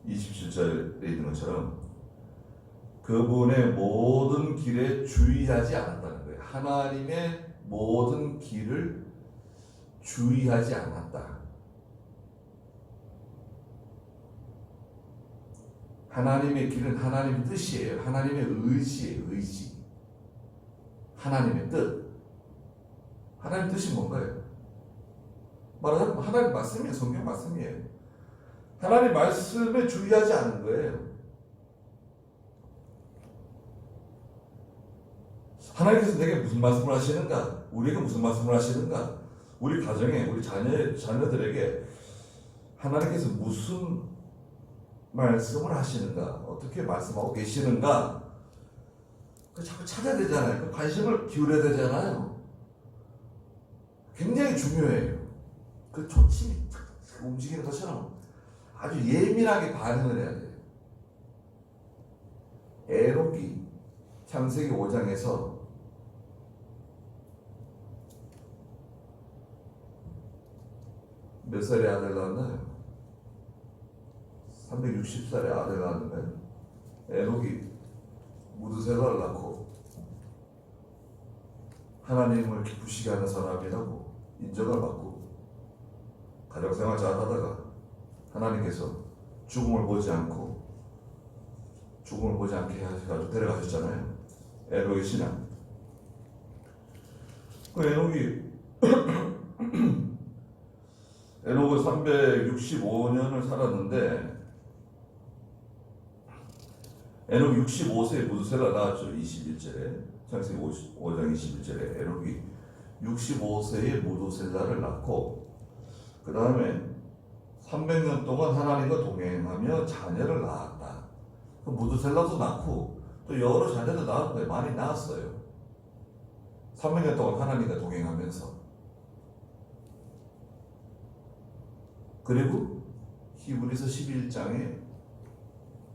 27절에 있는 것처럼 그분의 모든 길에 주의하지 않았다는 거예요. 하나님의 모든 길을 주의하지 않았다. 하나님의 길은 하나님의 뜻이에요. 하나님의 의지예요. 의지. 하나님의 뜻. 하나님의 뜻이 뭔가요? 말하자면 하나님 말씀이에요. 성경 말씀이에요. 하나님 말씀에 주의하지 않은 거예요. 하나님께서 내게 무슨 말씀을 하시는가? 우리에게 무슨 말씀을 하시는가? 우리 가정에, 우리 자녀들에게 하나님께서 무슨 말씀을 하시는가? 어떻게 말씀하고 계시는가? 그 자꾸 찾아야 되잖아요. 그 관심을 기울여야 되잖아요. 굉장히 중요해요. 그 초침이 움직이는 것처럼 아주 예민하게 반응을 해야 돼요. 에녹이 창세기 5장에서 몇 살에 아들 낳았나요? 360살에 아들 낳았는데 에녹이 무드셀라를 낳고 하나님을 기쁘시게 하는 사람이라고 인정을 받고 가정생활 잘 하다가 하나님께서 죽음을 보지 않게 하셔가지고 데려가셨잖아요. 에녹의 신앙. 그 에녹은 365년을 살았는데 에녹 65세에 무드셀라 낳았죠. 21절에 창세기 5장 21절에 에녹이 65세에 무드셀라를 낳고 그 다음에 300년 동안 하나님과 동행하며 자녀를 낳았다. 그 무드셀라도 낳고 또 여러 자녀도 낳았는데 많이 낳았어요. 300년 동안 하나님과 동행하면서. 그리고 히브리서 11장의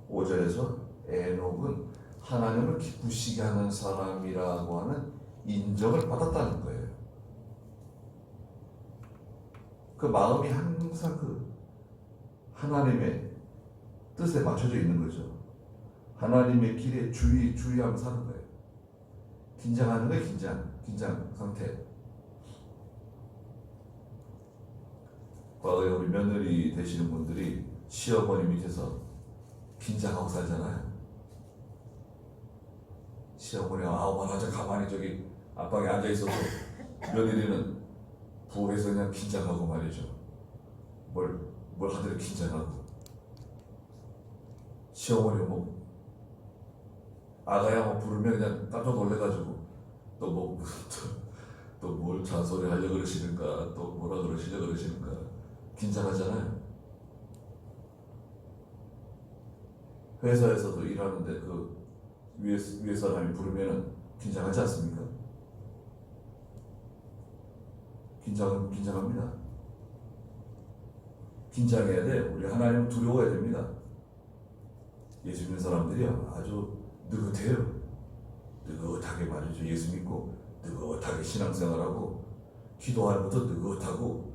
5절에서 에녹은 하나님을 기쁘시게 하는 사람이라고 하는 인정을 받았다는 거예요. 그 마음이 항상 그 하나님의 뜻에 맞춰져 있는 거죠. 하나님의 길에 주의하며 사는 거예요. 긴장하는 거예요. 긴장 상태. 과거에 우리 며느리 되시는 분들이 시어머니 밑에서 긴장하고 살잖아요. 시어머니가 말하자 가만히 저기 앞방에 앉아 있어도 며느리는 부엌에서 그냥 긴장하고 말이죠. 뭘 하더라도 긴장하고. 시어머니가 아가야 부르면 그냥 깜짝 놀래가지고 또 뭘 잔소리 하려고 그러시는가, 또 뭐라 그러시려고 그러시는가 긴장하잖아요. 회사에서도 일하는데 그 위에 사람이 부르면은 긴장하지 않습니까? 긴장합니다. 긴장해야 돼. 우리 하나님을 두려워해야 됩니다. 예수 믿는 사람들이요 아주 느긋해요. 느긋하게 말이죠. 예수 믿고 느긋하게 신앙생활하고 기도하는 것도 느긋하고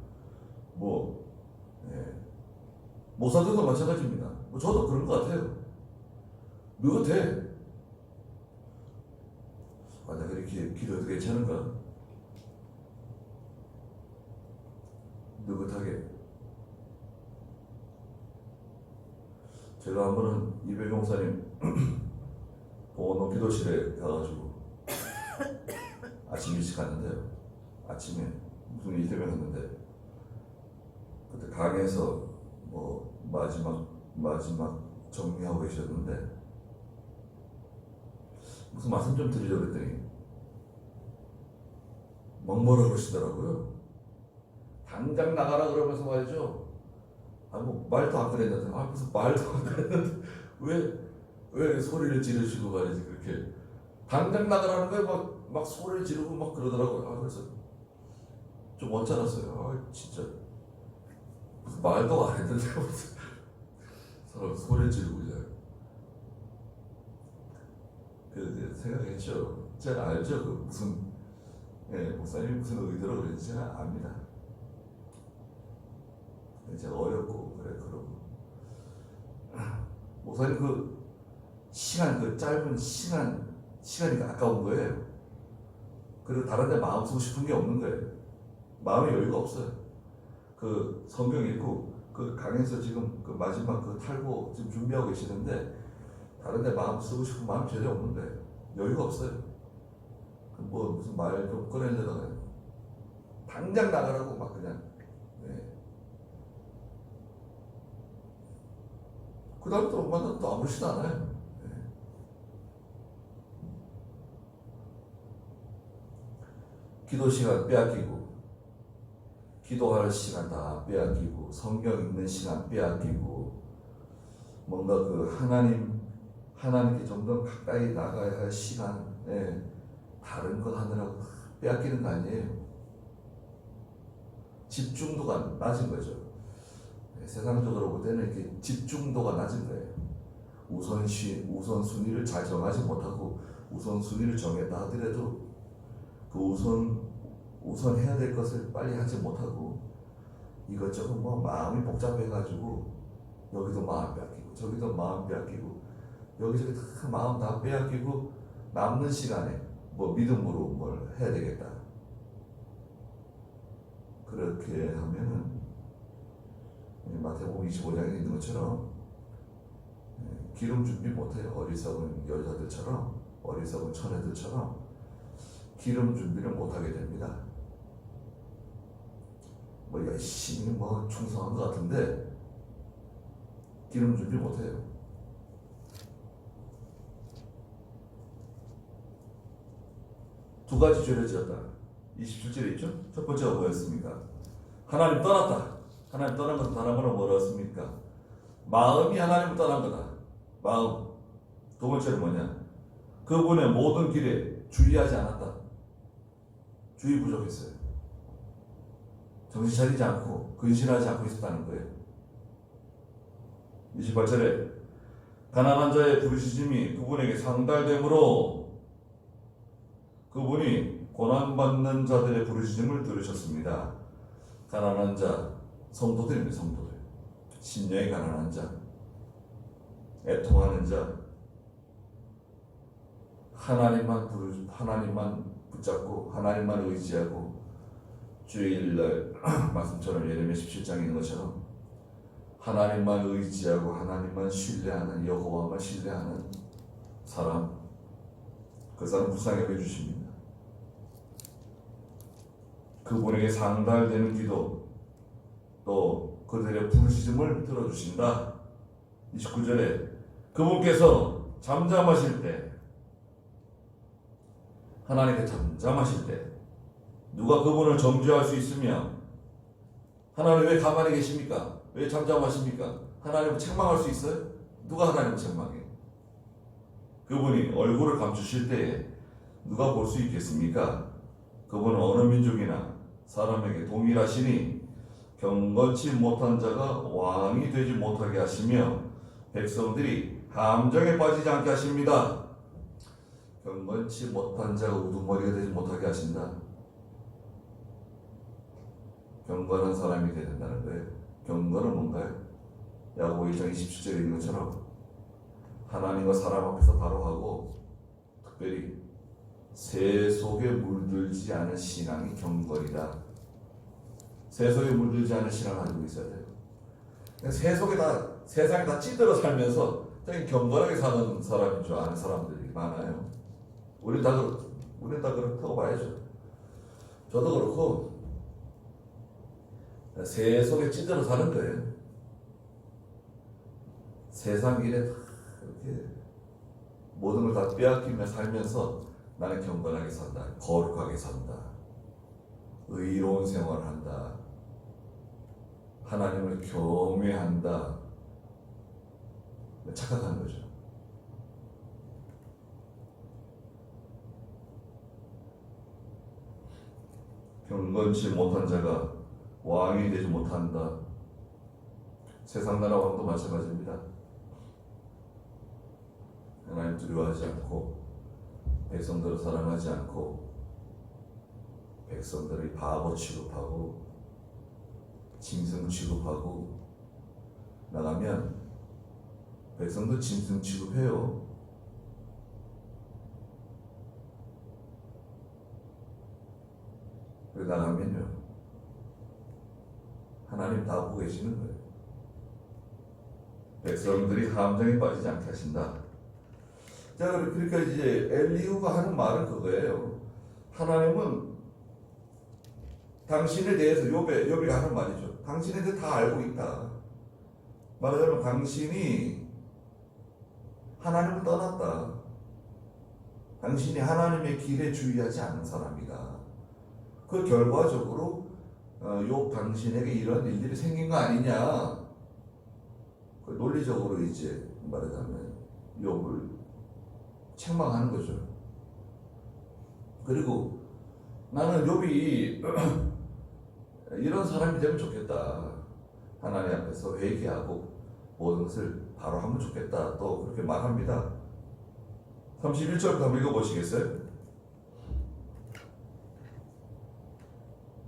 모사들도 마찬가지입니다. 저도 그런 것 같아요. 느긋해. 내가 이렇게 기도해도 괜찮은가? 느긋하게. 제가 한 번은 이배경 목사님 보건동 기도실에 가가지고 아침 일찍 갔는데요. 아침에 무슨 일 때문에 갔는데 그때 강에서 마지막 정리하고 계셨는데 무슨 말씀 좀 드리려고 했더니 뭐라 그러시더라고요. 당장 나가라 그러면서 말이죠. 말도 안 그랬는데 무슨 말도 안 그랬는데 왜 소리를 지르시고 말이지 그렇게 당장 나가라는 거에 막 소리를 지르고 막 그러더라고요. 그래서 좀 언짢았어요. 진짜 무슨 말도 안 했는데 무슨 사람 소리를 지르고 그냥. 그래서 생각했죠. 제가 알죠. 그 무슨 목사님이 무슨 의도로 그랬는지 제가 압니다. 제가 어렵고 그러고 목사님 그 짧은 시간이 아까운 거예요. 그리고 다른 데 마음 쓰고 싶은 게 없는 거예요. 마음의 여유가 없어요. 그 성경 읽고 그 강에서 지금 그 마지막 그 탈고 지금 준비하고 계시는데 다른 데 마음 쓰고 싶은 마음이 전혀 없는데 여유가 없어요. 무슨 말 좀 꺼내려다가 당장 나가라고 막 그냥 그 다음부터 엄마는 또 아무렇지도 않아요. 기도 시간 빼앗기고, 기도할 시간 다 빼앗기고, 성경 읽는 시간 빼앗기고, 뭔가 그 하나님께 좀 더 가까이 나가야 할 시간, 다른 것 하느라고 빼앗기는 거 아니에요. 집중도가 낮은 거죠. 세상적으로 볼 때는 이렇게 집중도가 낮은 거예요. 우선순위를 잘 정하지 못하고, 우선순위를 정했다 하더라도 그 우선 해야 될 것을 빨리 하지 못하고, 이것저것 뭐 마음이 복잡해가지고 여기도 마음 빼앗기고 저기도 마음 빼앗기고 여기저기 다 마음 다 빼앗기고, 남는 시간에 뭐 믿음으로 뭘 해야 되겠다. 그렇게 하면은 마태복음 25장에 있는 것처럼 기름 준비 못해요. 어리석은 여자들처럼, 어리석은 처녀들처럼 기름 준비를 못하게 됩니다. 뭐 열심히 뭐 충성한 것 같은데 기름 준비 못해요. 두 가지 죄를 지었다. 27절에 있죠? 첫 번째가 뭐였습니까? 하나님 떠났다. 하나님 떠난 것은 다른 말로 뭐였습니까? 마음이 하나님을 떠난 거다. 마음. 두 번째는 뭐냐? 그분의 모든 길에 주의하지 않았다. 주의 부족했어요. 정신 차리지 않고 근신하지 않고 있었다는 거예요. 28절에 가난한 자의 부르짖음이 그분에게 상달되므로 그분이 고난받는 자들의 부르짖음을 들으셨습니다. 가난한 자, 성도들입니다. 성도들. 심령이 가난한 자, 애통하는 자, 하나님만 붙잡고 하나님만 의지하고, 주일날 말씀처럼 예레미야 17장에 있는 것처럼 하나님만 의지하고 하나님만 신뢰하는, 여호와만 신뢰하는 사람, 그 사람 불쌍히 여겨주십니다. 그분에게 상달되는 기도, 또 그들의 부르짖음을 들어주신다. 29절에 그분께서 잠잠하실 때, 하나님께 잠잠하실 때 누가 그분을 정죄할 수 있으며, 하나님 왜 가만히 계십니까? 왜 잠잠하십니까? 하나님을 책망할 수 있어요? 누가 하나님을 책망해? 그분이 얼굴을 감추실 때에 누가 볼 수 있겠습니까? 그분은 어느 민족이나 사람에게 동일하시니 경건치 못한 자가 왕이 되지 못하게 하시며 백성들이 함정에 빠지지 않게 하십니다. 경건치 못한 자가 우두머리가 되지 못하게 하신다. 경건한 사람이 되야 된다는 거예요. 경건은 뭔가요? 야고보 1장 27절에 있는 것처럼 하나님과 사람 앞에서 바로 하고, 특별히 새 속에 물들지 않은 신앙이 경건이다. 새 속에 물들지 않은 신앙을 가지고 있어야 돼요. 새 속에 다, 세상에 다 찌들어 살면서 되게 경건하게 사는 사람인 줄 아는 사람들이 많아요. 우린 다 그렇다고 봐야죠. 저도 그렇고, 새 속에 찌들어 사는 거예요. 세상 일에 다 이렇게 모든 걸 다 빼앗기며 살면서 나는 경건하게 산다, 거룩하게 산다, 의로운 생활을 한다, 하나님을 경외한다, 착각하는 거죠. 경건치 못한 자가 왕이 되지 못한다. 세상 나라 왕도 마찬가지입니다. 하나님 두려워하지 않고 백성들을 사랑하지 않고 백성들을 바보 취급하고 짐승 취급하고 나가면 백성도 짐승 취급해요. 그리고 나가면요, 하나님 다 보고 계시는 거예요. 백성들이 함정에 빠지지 않게 하신다. 자, 그러니까 이제 엘리후가 하는 말은 그거예요. 하나님은 당신에 대해서 욥이가 하는 말이죠. 당신에 대해 다 알고 있다. 말하자면 당신이 하나님을 떠났다. 당신이 하나님의 길에 주의하지 않는 사람이다. 그 결과적으로 욥 당신에게 이런 일들이 생긴 거 아니냐. 그 논리적으로 이제 말하자면 욥을 책망하는 거죠. 그리고 나는 욥이 이런 사람이 되면 좋겠다. 하나님 앞에서 회개하고 모든 것을 바로 하면 좋겠다. 또 그렇게 말합니다. 31절부터 한번 읽어보시겠어요?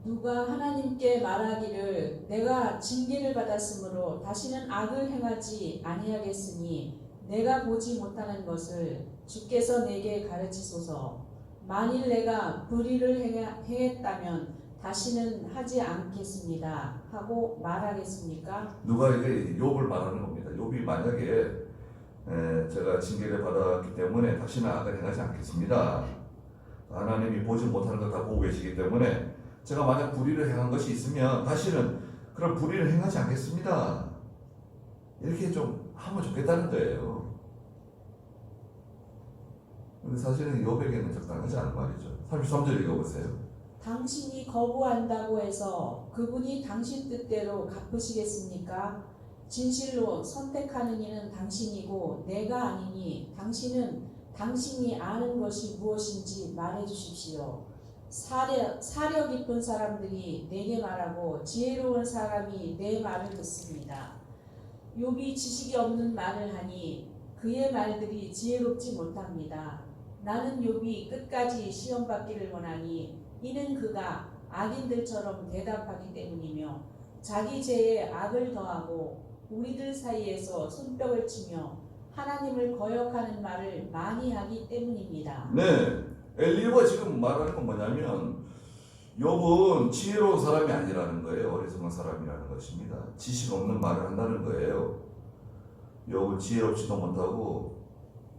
누가 하나님께 말하기를 내가 징계를 받았으므로 다시는 악을 행하지 아니하겠으니 내가 보지 못하는 것을 주께서 내게 가르치소서. 만일 내가 불의를 행했다면 다시는 하지 않겠습니다 하고 말하겠습니까? 누가 이게 욥을 말하는 겁니다. 욥이 만약에 제가 징계를 받았기 때문에 다시는 악을 행하지 않겠습니다. 하나님이 보지 못하는 걸 다 보고 계시기 때문에 제가 만약 불의를 행한 것이 있으면 다시는 그런 불의를 행하지 않겠습니다. 이렇게 좀 하면 좋겠다는 거예요. 근데 사실은 욥에게는 적당하지 않은 말이죠. 33절 읽어보세요. 당신이 거부한다고 해서 그분이 당신 뜻대로 갚으시겠습니까? 진실로 선택하는 이는 당신이고 내가 아니니 당신은 당신이 아는 것이 무엇인지 말해 주십시오. 사려 깊은 사람들이 내게 말하고 지혜로운 사람이 내 말을 듣습니다. 욥이 지식이 없는 말을 하니 그의 말들이 지혜롭지 못합니다. 나는 욥이 끝까지 시험받기를 원하니 이는 그가 악인들처럼 대답하기 때문이며 자기 죄에 악을 더하고 우리들 사이에서 손뼉을 치며 하나님을 거역하는 말을 많이 하기 때문입니다. 네, 엘리후가 지금 말하는 건 뭐냐면 욥은 지혜로운 사람이 아니라는 거예요. 어리석은 사람이라는 것입니다. 지식 없는 말을 한다는 거예요. 욥은 지혜롭지도 못하고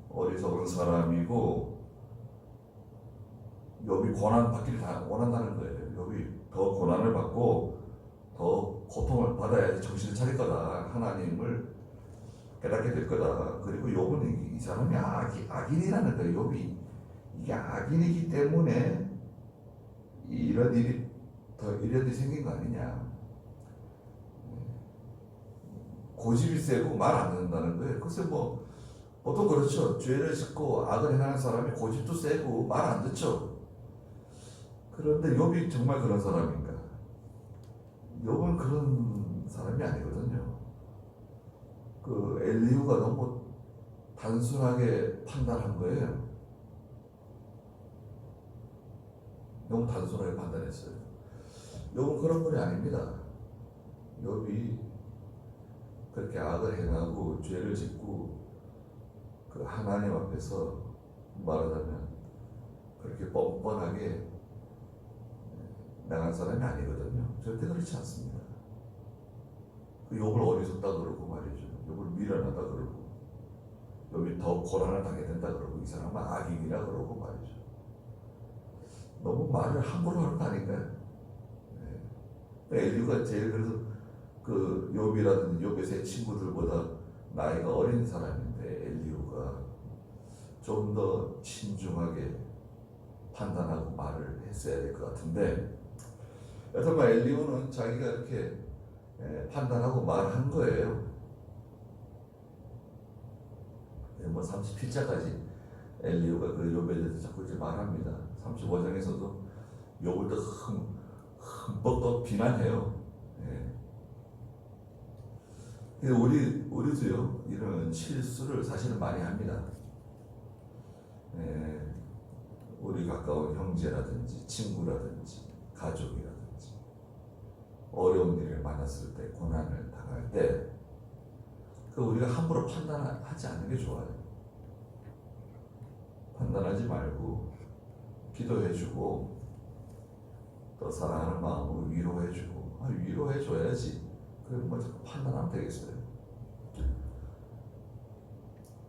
어리석은 사람이고 욥이 고난 받기를 다 원한다는 거예요. 욥이 더 고난을 받고 더 고통을 받아야지 정신을 차릴 거다. 하나님을 깨닫게 될 거다. 그리고 욥은 이 사람이 악인이라는 거예요. 욥이 이게 악인이기 때문에 이런 일이 생긴 거 아니냐. 고집이 세고 말 안 듣는다는 거예요. 글쎄 뭐 보통 그렇죠. 죄를 짓고 악을 행하는 사람이 고집도 세고 말 안 듣죠. 그런데 욥이 정말 그런 사람인가? 욥은 그런 사람이 아니거든요. 그 엘리후가 너무 단순하게 판단한 거예요. 너무 단순하게 판단했어요. 욥은 그런 분이 아닙니다. 욥이 그렇게 악을 행하고 죄를 짓고 그 하나님 앞에서 말하자면 그렇게 뻔뻔하게 나간 사람이 아니거든요. 절대 그렇지 않습니다. 그 욥을 어리석다 그러고 말이죠. 욥을 미련하다 그러고 욥이 더 고난을 당해야 된다 그러고 이 사람은 악인이라 그러고 말이죠. 너무 말을 함부로 하는 거 아닌가요? 네. 엘리후가 제일 그래서 그 욥이라든지 욥의 세 친구들보다 나이가 어린 사람인데 엘리후가 좀 더 신중하게 판단하고 말을 했어야 될 것 같은데 여튼 엘리후는 자기가 이렇게 판단하고 말한 거예요. 뭐 37장까지 엘리후가 그 욥에 대해서 자꾸 이제 말합니다. 35장에서도 욥을 또 흠뻑 비난해요. 우리도요 이런 실수를 사실은 많이 합니다. 우리 가까운 형제라든지 친구라든지 가족이라든지 어려운 일을 만났을 때 고난을 당할 때 그 우리가 함부로 판단하지 않는 게 좋아요. 판단하지 말고 기도해주고 또 사랑하는 마음으로 위로해주고 위로해줘야지. 그럼 뭐 자꾸 판단하면 되겠어요.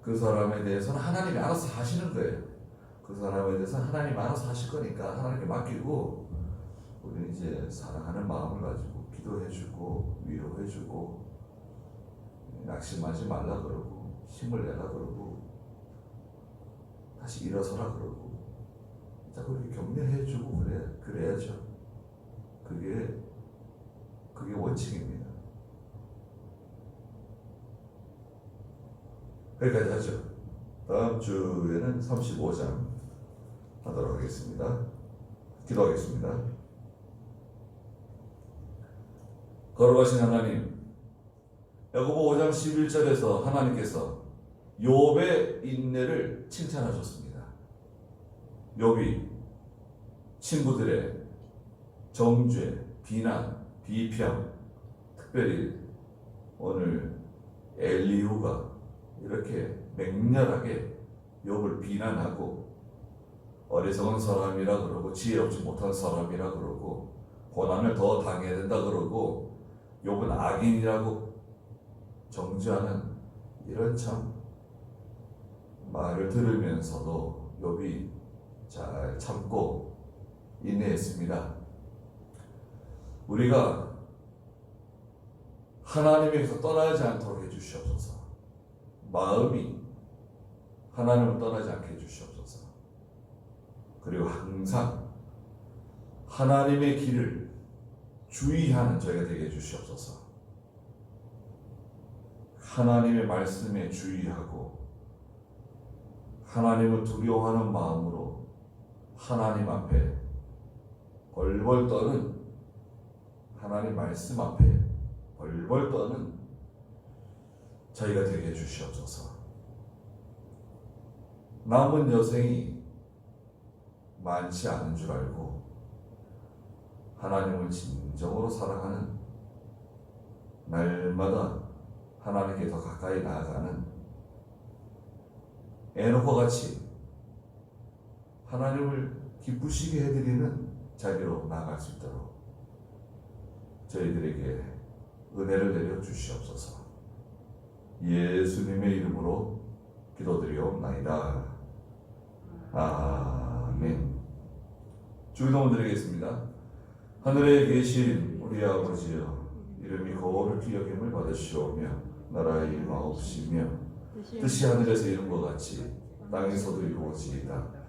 그 사람에 대해서는 하나님이 알아서 하시는 거예요. 그 사람에 대해서는 하나님이 알아서 하실 거니까 하나님께 맡기고 우리는 이제 사랑하는 마음을 가지고 기도해주고 위로해주고 낙심하지 말라 그러고 힘을 내라 그러고 다시 일어서라 그러고 자꾸 이렇게 격려해주고 그래야죠. 그게 원칙입니다. 여기까지 하죠. 다음 주에는 35장 하도록 하겠습니다. 기도하겠습니다. 거룩하신 하나님, 야고보 5장 11절에서 하나님께서 욥의 인내를 칭찬하셨습니다. 욥이 친구들의 정죄, 비난, 비평, 특별히 오늘 엘리후가 이렇게 맹렬하게 욥을 비난하고 어리석은 사람이라 그러고 지혜 없지 못한 사람이라 그러고 고난을 더 당해야 된다 그러고 욥은 악인이라고 정죄하는 이런 참 말을 들으면서도 욥이 잘 참고 인내했습니다. 우리가 하나님에게서 떠나지 않도록 해주시옵소서. 마음이 하나님을 떠나지 않게 해주시옵소서. 그리고 항상 하나님의 길을 주의하는 저희가 되게 해주시옵소서. 하나님의 말씀에 주의하고 하나님을 두려워하는 마음으로 하나님 앞에 벌벌 떠는, 하나님 말씀 앞에 벌벌 떠는 저희가 되게 해주시옵소서. 남은 여생이 많지 않은 줄 알고 하나님을 진정으로 사랑하는, 날마다 하나님께 더 가까이 나아가는 에녹과 같이 하나님을 기쁘시게 해드리는 자리로 나아갈 수 있도록 저희들에게 은혜를 내려 주시옵소서. 예수님의 이름으로 기도드리옵나이다. 아멘. 주기도문 드리겠습니다. 하늘에 계신 우리 아버지여, 이름이 거룩히 여김을 받으시오며 나라의 임하옵시며 뜻이 하늘에서 이룬 것 같이 땅에서도 이루어지이다.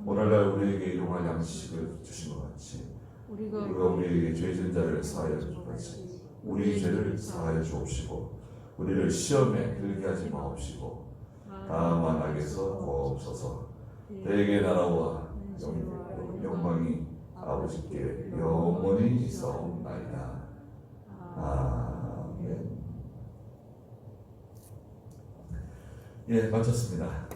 오늘날 우리에게 일용할 양식을 주신 것 같이 우리가 우리에게 죄 지은 자를 사하여 주옵시고 우리 죄를 사하여 주옵시고 우리를 시험에 들게 하지 마옵시고 다만 악에서 구하옵소서. 대개 나라와 영광이 아버지께 영원히 있사옵나이다. 아멘. 예, 마쳤습니다.